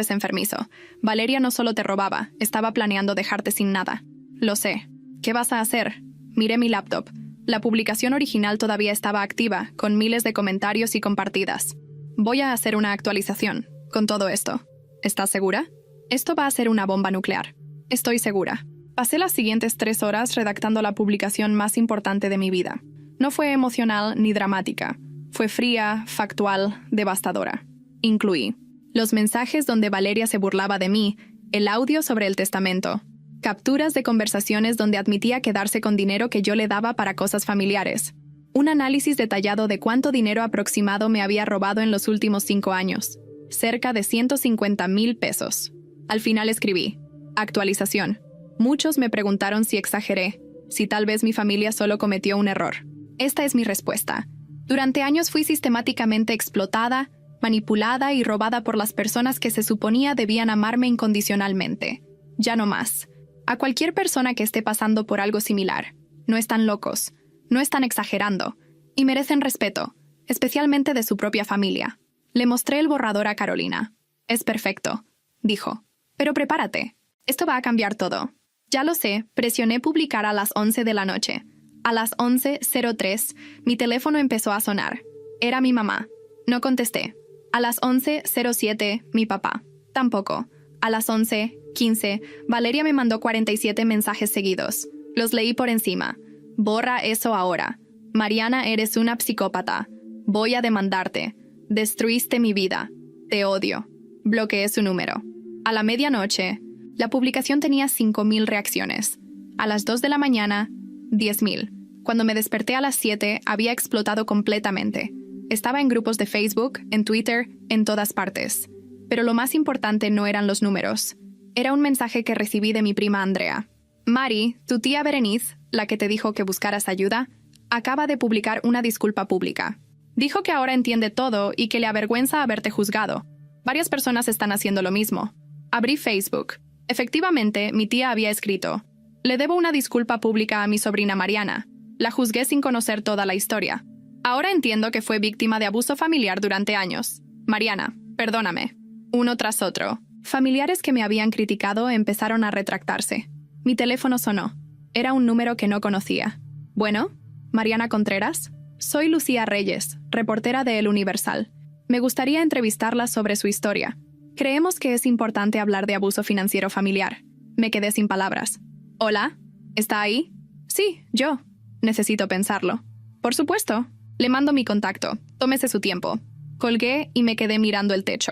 enfermizo. Valeria no solo te robaba, estaba planeando dejarte sin nada. Lo sé. ¿Qué vas a hacer? Miré mi laptop. La publicación original todavía estaba activa, con miles de comentarios y compartidas. Voy a hacer una actualización, con todo esto. ¿Estás segura? Esto va a ser una bomba nuclear. Estoy segura. Pasé las siguientes 3 horas redactando la publicación más importante de mi vida. No fue emocional ni dramática. Fue fría, factual, devastadora. Incluí los mensajes donde Valeria se burlaba de mí, el audio sobre el testamento, capturas de conversaciones donde admitía quedarse con dinero que yo le daba para cosas familiares, un análisis detallado de cuánto dinero aproximado me había robado en los últimos 5 años, cerca de 150,000 pesos. Al final escribí: actualización. Muchos me preguntaron si exageré, si tal vez mi familia solo cometió un error. Esta es mi respuesta. Durante años fui sistemáticamente explotada, manipulada y robada por las personas que se suponía debían amarme incondicionalmente. Ya no más. A cualquier persona que esté pasando por algo similar, no están locos, no están exagerando, y merecen respeto, especialmente de su propia familia. Le mostré el borrador a Carolina. Es perfecto, dijo. Pero prepárate, esto va a cambiar todo. Ya lo sé, presioné publicar a las 11 de la noche. A las 11:03, mi teléfono empezó a sonar. Era mi mamá. No contesté. A las 11:07, mi papá. Tampoco. A las 11:15, Valeria me mandó 47 mensajes seguidos. Los leí por encima. Borra eso ahora. Mariana, eres una psicópata. Voy a demandarte. Destruiste mi vida. Te odio. Bloqueé su número. A la medianoche, la publicación tenía 5,000 reacciones. A las 2 de la mañana, 10,000. Cuando me desperté a las 7, había explotado completamente. Estaba en grupos de Facebook, en Twitter, en todas partes. Pero lo más importante no eran los números. Era un mensaje que recibí de mi prima Andrea. Mari, tu tía Berenice, la que te dijo que buscaras ayuda, acaba de publicar una disculpa pública. Dijo que ahora entiende todo y que le avergüenza haberte juzgado. Varias personas están haciendo lo mismo. Abrí Facebook. Efectivamente, mi tía había escrito: le debo una disculpa pública a mi sobrina Mariana. La juzgué sin conocer toda la historia. Ahora entiendo que fue víctima de abuso familiar durante años. Mariana, perdóname. Uno tras otro. Familiares que me habían criticado empezaron a retractarse. Mi teléfono sonó. Era un número que no conocía. Bueno, Mariana Contreras. Soy Lucía Reyes, reportera de El Universal. Me gustaría entrevistarla sobre su historia. Creemos que es importante hablar de abuso financiero familiar. Me quedé sin palabras. ¿Hola? ¿Está ahí? Sí, yo. Necesito pensarlo. Por supuesto. Le mando mi contacto. Tómese su tiempo. Colgué y me quedé mirando el techo.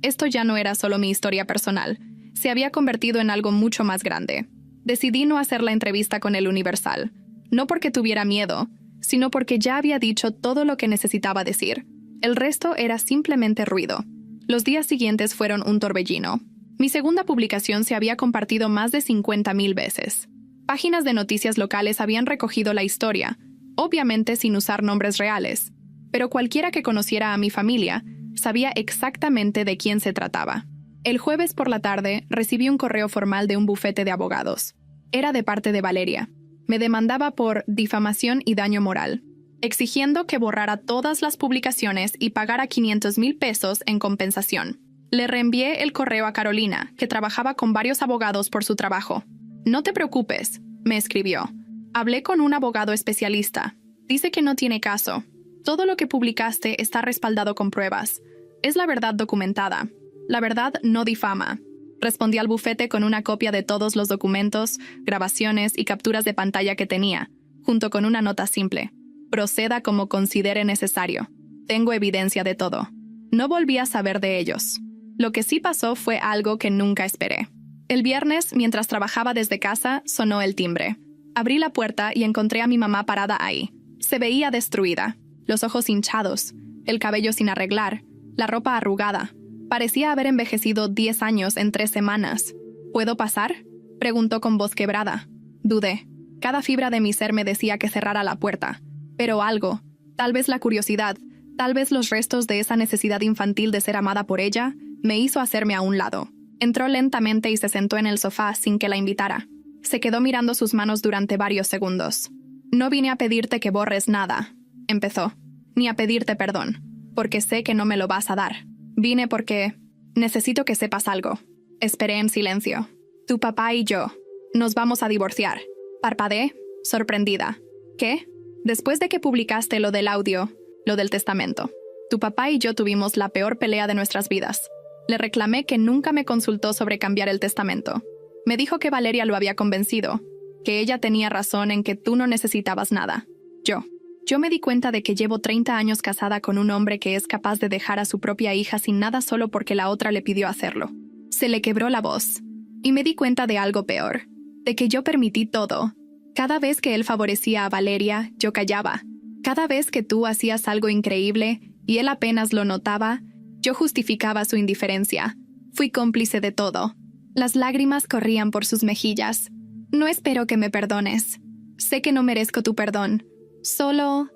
Esto ya no era solo mi historia personal. Se había convertido en algo mucho más grande. Decidí no hacer la entrevista con El Universal. No porque tuviera miedo, sino porque ya había dicho todo lo que necesitaba decir. El resto era simplemente ruido. Los días siguientes fueron un torbellino. Mi segunda publicación se había compartido más de 50,000 veces. Páginas de noticias locales habían recogido la historia, obviamente sin usar nombres reales, pero cualquiera que conociera a mi familia sabía exactamente de quién se trataba. El jueves por la tarde recibí un correo formal de un bufete de abogados. Era de parte de Valeria. Me demandaba por difamación y daño moral, exigiendo que borrara todas las publicaciones y pagara 500,000 pesos en compensación. Le reenvié el correo a Carolina, que trabajaba con varios abogados por su trabajo. No te preocupes, me escribió. Hablé con un abogado especialista. Dice que no tiene caso. Todo lo que publicaste está respaldado con pruebas. Es la verdad documentada. La verdad no difama. Respondí al bufete con una copia de todos los documentos, grabaciones y capturas de pantalla que tenía, junto con una nota simple. Proceda como considere necesario. Tengo evidencia de todo. No volví a saber de ellos. Lo que sí pasó fue algo que nunca esperé. El viernes, mientras trabajaba desde casa, sonó el timbre. Abrí la puerta y encontré a mi mamá parada ahí. Se veía destruida, los ojos hinchados, el cabello sin arreglar, la ropa arrugada. Parecía haber envejecido 10 años en 3 semanas. ¿Puedo pasar?, preguntó con voz quebrada. Dudé. Cada fibra de mi ser me decía que cerrara la puerta. Pero algo, tal vez la curiosidad, tal vez los restos de esa necesidad infantil de ser amada por ella, me hizo hacerme a un lado. Entró lentamente y se sentó en el sofá sin que la invitara. Se quedó mirando sus manos durante varios segundos. No vine a pedirte que borres nada, empezó, ni a pedirte perdón, porque sé que no me lo vas a dar. Vine porque necesito que sepas algo. Esperé en silencio. Tu papá y yo nos vamos a divorciar. Parpadeé, sorprendida. ¿Qué? Después de que publicaste lo del audio, lo del testamento, tu papá y yo tuvimos la peor pelea de nuestras vidas. Le reclamé que nunca me consultó sobre cambiar el testamento. Me dijo que Valeria lo había convencido, que ella tenía razón en que tú no necesitabas nada. Yo. Yo me di cuenta de que llevo 30 años casada con un hombre que es capaz de dejar a su propia hija sin nada solo porque la otra le pidió hacerlo. Se le quebró la voz. Y me di cuenta de algo peor, de que yo permití todo. Cada vez que él favorecía a Valeria, yo callaba. Cada vez que tú hacías algo increíble y él apenas lo notaba, yo justificaba su indiferencia. Fui cómplice de todo. Las lágrimas corrían por sus mejillas. No espero que me perdones. Sé que no merezco tu perdón. Solo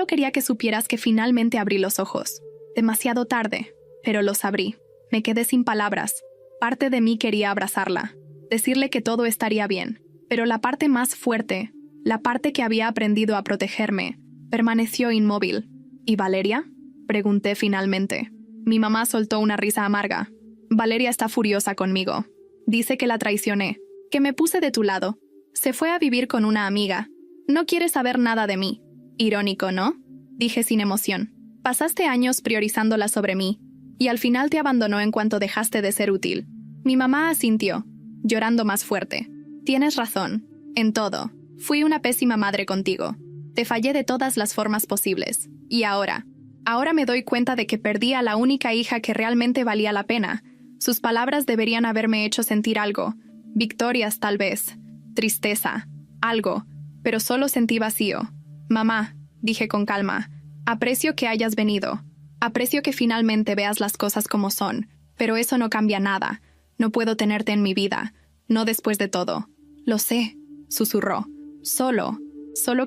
quería que supieras que finalmente abrí los ojos. Demasiado tarde, pero los abrí. Me quedé sin palabras. Parte de mí quería abrazarla, decirle que todo estaría bien, pero la parte más fuerte, la parte que había aprendido a protegerme, permaneció inmóvil. ¿Y Valeria?, pregunté finalmente. Mi mamá soltó una risa amarga. Valeria está furiosa conmigo. Dice que la traicioné, que me puse de tu lado. Se fue a vivir con una amiga. No quiere saber nada de mí. Irónico, ¿no?, dije sin emoción. Pasaste años priorizándola sobre mí, y al final te abandonó en cuanto dejaste de ser útil. Mi mamá asintió, llorando más fuerte. Tienes razón, en todo. Fui una pésima madre contigo. Te fallé de todas las formas posibles. Y ahora me doy cuenta de que perdí a la única hija que realmente valía la pena. Sus palabras deberían haberme hecho sentir algo. Victorias, tal vez. Tristeza. Algo. Pero solo sentí vacío. Mamá, dije con calma, aprecio que hayas venido. Aprecio que finalmente veas las cosas como son. Pero eso no cambia nada. No puedo tenerte en mi vida. No después de todo. Lo sé, susurró. Solo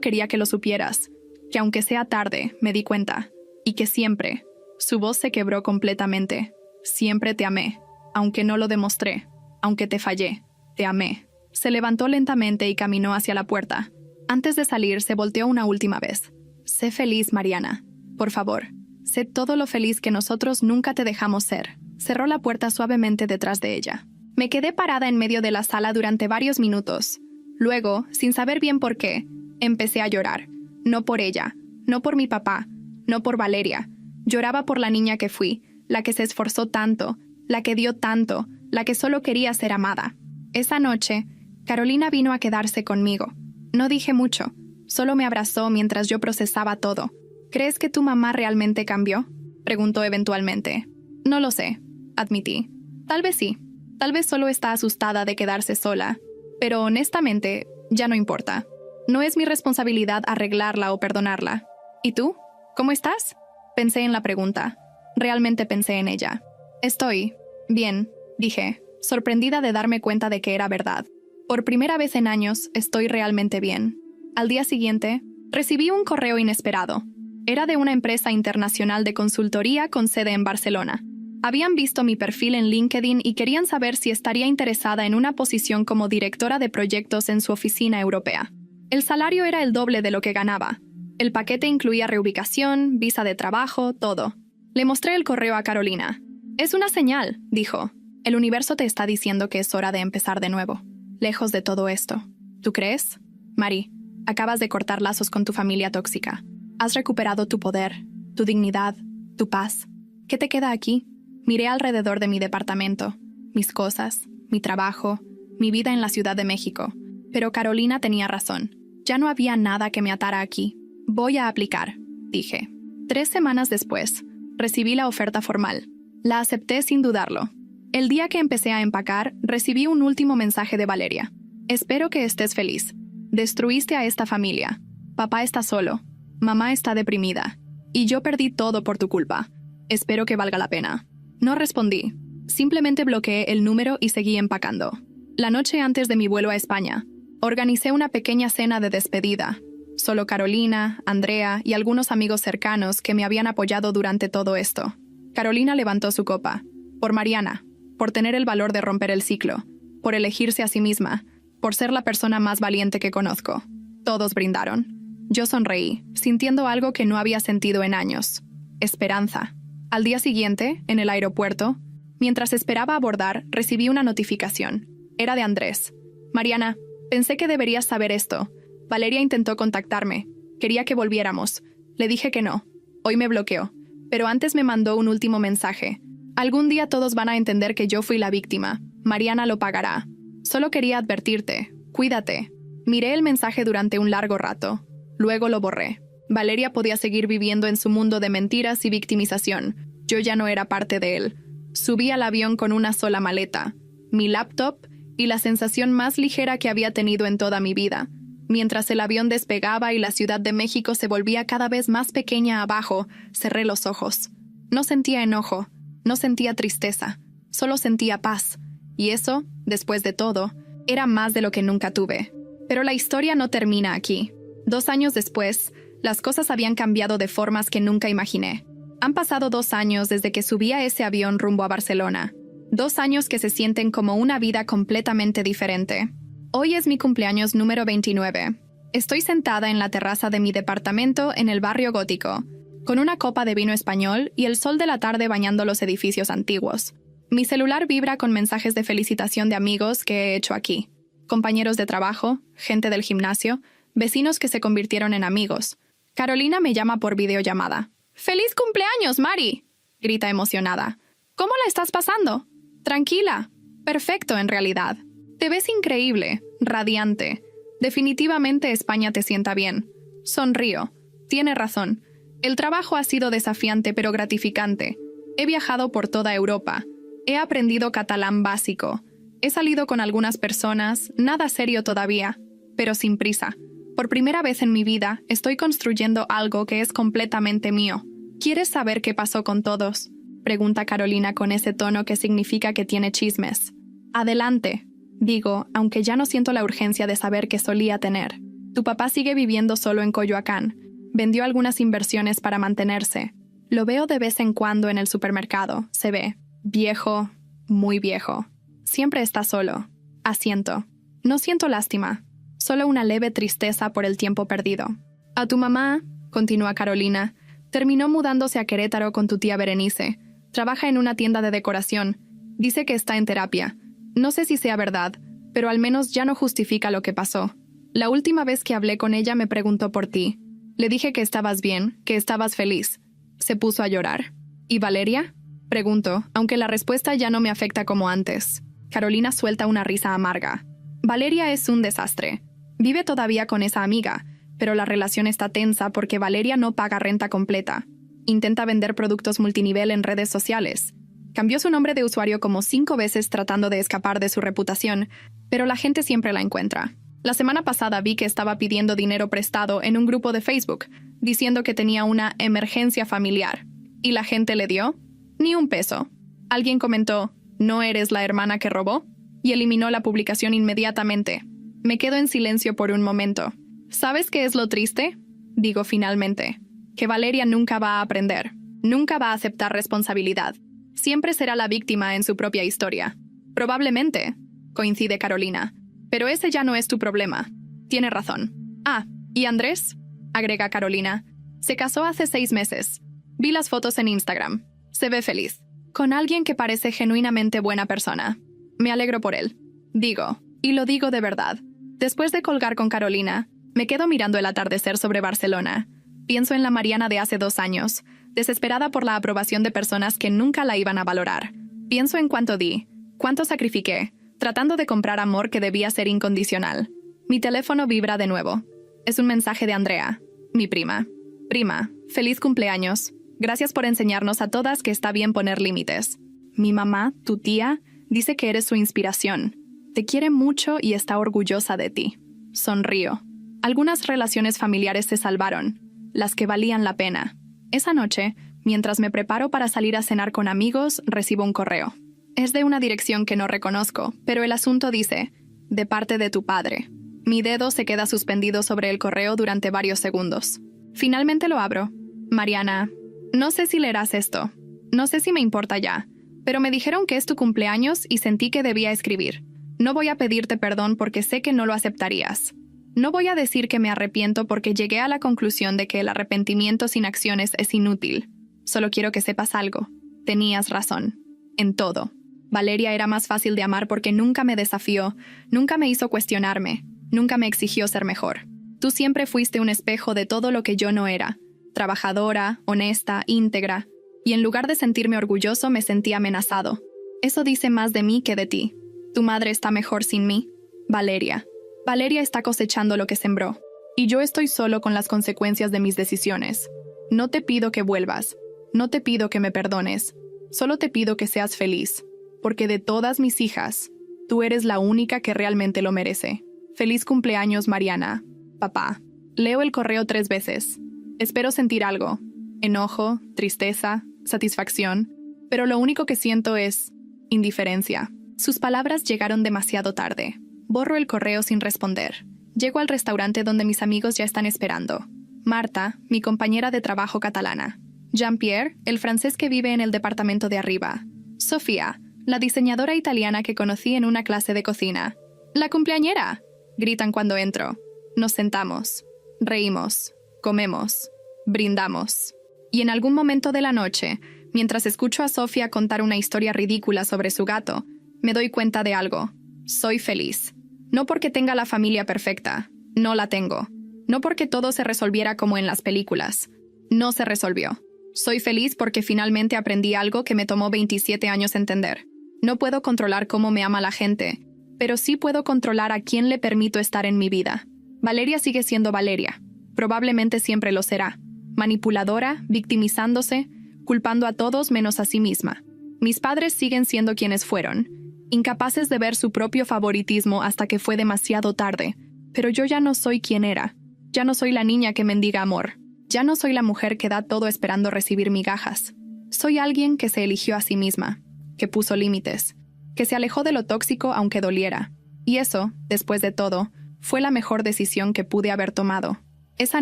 quería que lo supieras. Que aunque sea tarde, me di cuenta. Y que siempre. Su voz se quebró completamente. Siempre te amé. Aunque no lo demostré. Aunque te fallé. Te amé. Se levantó lentamente y caminó hacia la puerta. Antes de salir, se volteó una última vez. Sé feliz, Mariana. Por favor. Sé todo lo feliz que nosotros nunca te dejamos ser. Cerró la puerta suavemente detrás de ella. Me quedé parada en medio de la sala durante varios minutos. Luego, sin saber bien por qué, empecé a llorar. No por ella, no por mi papá, no por Valeria. Lloraba por la niña que fui, la que se esforzó tanto, la que dio tanto, la que solo quería ser amada. Esa noche, Carolina vino a quedarse conmigo. No dije mucho, solo me abrazó mientras yo procesaba todo. ¿Crees que tu mamá realmente cambió?, preguntó eventualmente. No lo sé, admití. Tal vez sí. Tal vez solo está asustada de quedarse sola. Pero honestamente, ya no importa. No es mi responsabilidad arreglarla o perdonarla. ¿Y tú? ¿Cómo estás?, pensé en la pregunta. Realmente pensé en ella. Estoy bien, dije, sorprendida de darme cuenta de que era verdad. Por primera vez en años, estoy realmente bien. Al día siguiente, recibí un correo inesperado. Era de una empresa internacional de consultoría con sede en Barcelona. Habían visto mi perfil en LinkedIn y querían saber si estaría interesada en una posición como directora de proyectos en su oficina europea. El salario era el doble de lo que ganaba. El paquete incluía reubicación, visa de trabajo, todo. Le mostré el correo a Carolina. Es una señal, dijo. El universo te está diciendo que es hora de empezar de nuevo. Lejos de todo esto. ¿Tú crees? Mari, acabas de cortar lazos con tu familia tóxica. Has recuperado tu poder, tu dignidad, tu paz. ¿Qué te queda aquí? Miré alrededor de mi departamento, mis cosas, mi trabajo, mi vida en la Ciudad de México. Pero Carolina tenía razón. Ya no había nada que me atara aquí. Voy a aplicar, dije. 3 semanas después, recibí la oferta formal. La acepté sin dudarlo. El día que empecé a empacar, recibí un último mensaje de Valeria. Espero que estés feliz. Destruiste a esta familia. Papá está solo. Mamá está deprimida. Y yo perdí todo por tu culpa. Espero que valga la pena. No respondí. Simplemente bloqueé el número y seguí empacando. La noche antes de mi vuelo a España, organicé una pequeña cena de despedida. Solo Carolina, Andrea y algunos amigos cercanos que me habían apoyado durante todo esto. Carolina levantó su copa. Por Mariana. Por tener el valor de romper el ciclo. Por elegirse a sí misma. Por ser la persona más valiente que conozco. Todos brindaron. Yo sonreí, sintiendo algo que no había sentido en años. Esperanza. Al día siguiente, en el aeropuerto, mientras esperaba abordar, recibí una notificación. Era de Andrés. Mariana, pensé que deberías saber esto. Valeria intentó contactarme. Quería que volviéramos. Le dije que no. Hoy me bloqueó. Pero antes me mandó un último mensaje. Algún día todos van a entender que yo fui la víctima. Mariana lo pagará. Solo quería advertirte. Cuídate. Miré el mensaje durante un largo rato. Luego lo borré. Valeria podía seguir viviendo en su mundo de mentiras y victimización. Yo ya no era parte de él. Subí al avión con una sola maleta, mi laptop y la sensación más ligera que había tenido en toda mi vida. Mientras el avión despegaba y la Ciudad de México se volvía cada vez más pequeña abajo, cerré los ojos. No sentía enojo, no sentía tristeza, solo sentía paz. Y eso, después de todo, era más de lo que nunca tuve. Pero la historia no termina aquí. 2 años después, las cosas habían cambiado de formas que nunca imaginé. Han pasado 2 años desde que subí a ese avión rumbo a Barcelona. 2 años que se sienten como una vida completamente diferente. Hoy es mi cumpleaños número 29. Estoy sentada en la terraza de mi departamento en el barrio gótico, con una copa de vino español y el sol de la tarde bañando los edificios antiguos. Mi celular vibra con mensajes de felicitación de amigos que he hecho aquí. Compañeros de trabajo, gente del gimnasio, vecinos que se convirtieron en amigos. Carolina me llama por videollamada. ¡Feliz cumpleaños, Mari!, grita emocionada. ¿Cómo la estás pasando? Tranquila. Perfecto, en realidad. Te ves increíble, radiante. Definitivamente España te sienta bien. Sonrío. Tiene razón. El trabajo ha sido desafiante pero gratificante. He viajado por toda Europa. He aprendido catalán básico. He salido con algunas personas, nada serio todavía, pero sin prisa. Por primera vez en mi vida, estoy construyendo algo que es completamente mío. ¿Quieres saber qué pasó con todos?, pregunta Carolina con ese tono que significa que tiene chismes. Adelante, digo, aunque ya no siento la urgencia de saber que solía tener. Tu papá sigue viviendo solo en Coyoacán. Vendió algunas inversiones para mantenerse. Lo veo de vez en cuando en el supermercado. Se ve viejo, muy viejo. Siempre está solo. Asiento. No siento lástima, solo una leve tristeza por el tiempo perdido. A tu mamá, continúa Carolina, terminó mudándose a Querétaro con tu tía Berenice. Trabaja en una tienda de decoración. Dice que está en terapia. No sé si sea verdad, pero al menos ya no justifica lo que pasó. La última vez que hablé con ella me preguntó por ti. Le dije que estabas bien, que estabas feliz. Se puso a llorar. ¿Y Valeria?, pregunto, aunque la respuesta ya no me afecta como antes. Carolina suelta una risa amarga. Valeria es un desastre. Vive todavía con esa amiga, pero la relación está tensa porque Valeria no paga renta completa. Intenta vender productos multinivel en redes sociales. Cambió su nombre de usuario como 5 veces tratando de escapar de su reputación, pero la gente siempre la encuentra. La semana pasada vi que estaba pidiendo dinero prestado en un grupo de Facebook, diciendo que tenía una emergencia familiar. ¿Y la gente le dio? Ni un peso. Alguien comentó, ¿no eres la hermana que robó?, y eliminó la publicación inmediatamente. Me quedo en silencio por un momento. ¿Sabes qué es lo triste?, digo finalmente. Que Valeria nunca va a aprender. Nunca va a aceptar responsabilidad. Siempre será la víctima en su propia historia. Probablemente, coincide Carolina. Pero ese ya no es tu problema. Tiene razón. Ah, ¿y Andrés?, agrega Carolina. Se casó hace 6 meses. Vi las fotos en Instagram. Se ve feliz. Con alguien que parece genuinamente buena persona. Me alegro por él. Digo, y lo digo de verdad. Después de colgar con Carolina, me quedo mirando el atardecer sobre Barcelona. Pienso en la Mariana de hace 2 años, desesperada por la aprobación de personas que nunca la iban a valorar. Pienso en cuánto di, cuánto sacrifiqué, tratando de comprar amor que debía ser incondicional. Mi teléfono vibra de nuevo. Es un mensaje de Andrea, mi prima. Prima, feliz cumpleaños. Gracias por enseñarnos a todas que está bien poner límites. Mi mamá, tu tía, dice que eres su inspiración. Te quiere mucho y está orgullosa de ti. Sonrío. Algunas relaciones familiares se salvaron, las que valían la pena. Esa noche, mientras me preparo para salir a cenar con amigos, recibo un correo. Es de una dirección que no reconozco, pero el asunto dice, de parte de tu padre. Mi dedo se queda suspendido sobre el correo durante varios segundos. Finalmente lo abro. Mariana, no sé si leerás esto. No sé si me importa ya, pero me dijeron que es tu cumpleaños y sentí que debía escribir. No voy a pedirte perdón porque sé que no lo aceptarías. No voy a decir que me arrepiento porque llegué a la conclusión de que el arrepentimiento sin acciones es inútil. Solo quiero que sepas algo. Tenías razón. En todo. Valeria era más fácil de amar porque nunca me desafió, nunca me hizo cuestionarme, nunca me exigió ser mejor. Tú siempre fuiste un espejo de todo lo que yo no era. Trabajadora, honesta, íntegra. Y en lugar de sentirme orgulloso me sentí amenazado. Eso dice más de mí que de ti. Tu madre está mejor sin mí. Valeria. Valeria está cosechando lo que sembró. Y yo estoy solo con las consecuencias de mis decisiones. No te pido que vuelvas. No te pido que me perdones. Solo te pido que seas feliz. Porque de todas mis hijas, tú eres la única que realmente lo merece. Feliz cumpleaños, Mariana. Papá. Leo el correo 3 veces. Espero sentir algo. Enojo, tristeza, satisfacción. Pero lo único que siento es indiferencia. Sus palabras llegaron demasiado tarde. Borro el correo sin responder. Llego al restaurante donde mis amigos ya están esperando. Marta, mi compañera de trabajo catalana. Jean-Pierre, el francés que vive en el departamento de arriba. Sofía, la diseñadora italiana que conocí en una clase de cocina. ¡La cumpleañera!, gritan cuando entro. Nos sentamos. Reímos. Comemos. Brindamos. Y en algún momento de la noche, mientras escucho a Sofía contar una historia ridícula sobre su gato, me doy cuenta de algo. Soy feliz. No porque tenga la familia perfecta. No la tengo. No porque todo se resolviera como en las películas. No se resolvió. Soy feliz porque finalmente aprendí algo que me tomó 27 años entender. No puedo controlar cómo me ama la gente, pero sí puedo controlar a quién le permito estar en mi vida. Valeria sigue siendo Valeria. Probablemente siempre lo será. Manipuladora, victimizándose, culpando a todos menos a sí misma. Mis padres siguen siendo quienes fueron, incapaces de ver su propio favoritismo hasta que fue demasiado tarde. Pero yo ya no soy quien era. Ya no soy la niña que mendiga amor. Ya no soy la mujer que da todo esperando recibir migajas. Soy alguien que se eligió a sí misma, que puso límites, que se alejó de lo tóxico aunque doliera. Y eso, después de todo, fue la mejor decisión que pude haber tomado. Esa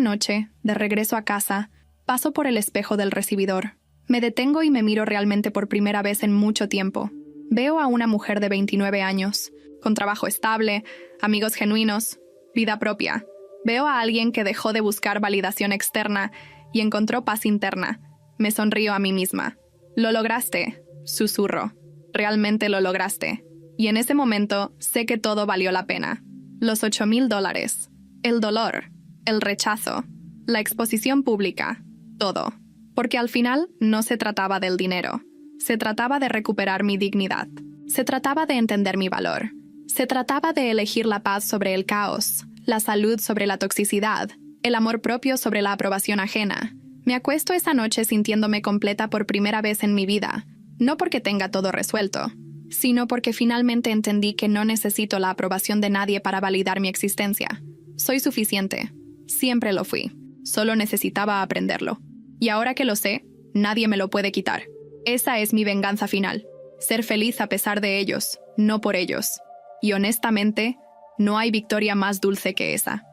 noche, de regreso a casa, paso por el espejo del recibidor. Me detengo y me miro realmente por primera vez en mucho tiempo. Veo a una mujer de 29 años, con trabajo estable, amigos genuinos, vida propia. Veo a alguien que dejó de buscar validación externa y encontró paz interna. Me sonrío a mí misma. Lo lograste, susurro. Realmente lo lograste. Y en ese momento sé que todo valió la pena. Los $8,000, el dolor, el rechazo, la exposición pública, todo. Porque al final no se trataba del dinero. Se trataba de recuperar mi dignidad. Se trataba de entender mi valor. Se trataba de elegir la paz sobre el caos, la salud sobre la toxicidad, el amor propio sobre la aprobación ajena. Me acuesto esa noche sintiéndome completa por primera vez en mi vida, no porque tenga todo resuelto, sino porque finalmente entendí que no necesito la aprobación de nadie para validar mi existencia. Soy suficiente. Siempre lo fui. Solo necesitaba aprenderlo. Y ahora que lo sé, nadie me lo puede quitar. Esa es mi venganza final. Ser feliz a pesar de ellos, no por ellos. Y honestamente, no hay victoria más dulce que esa.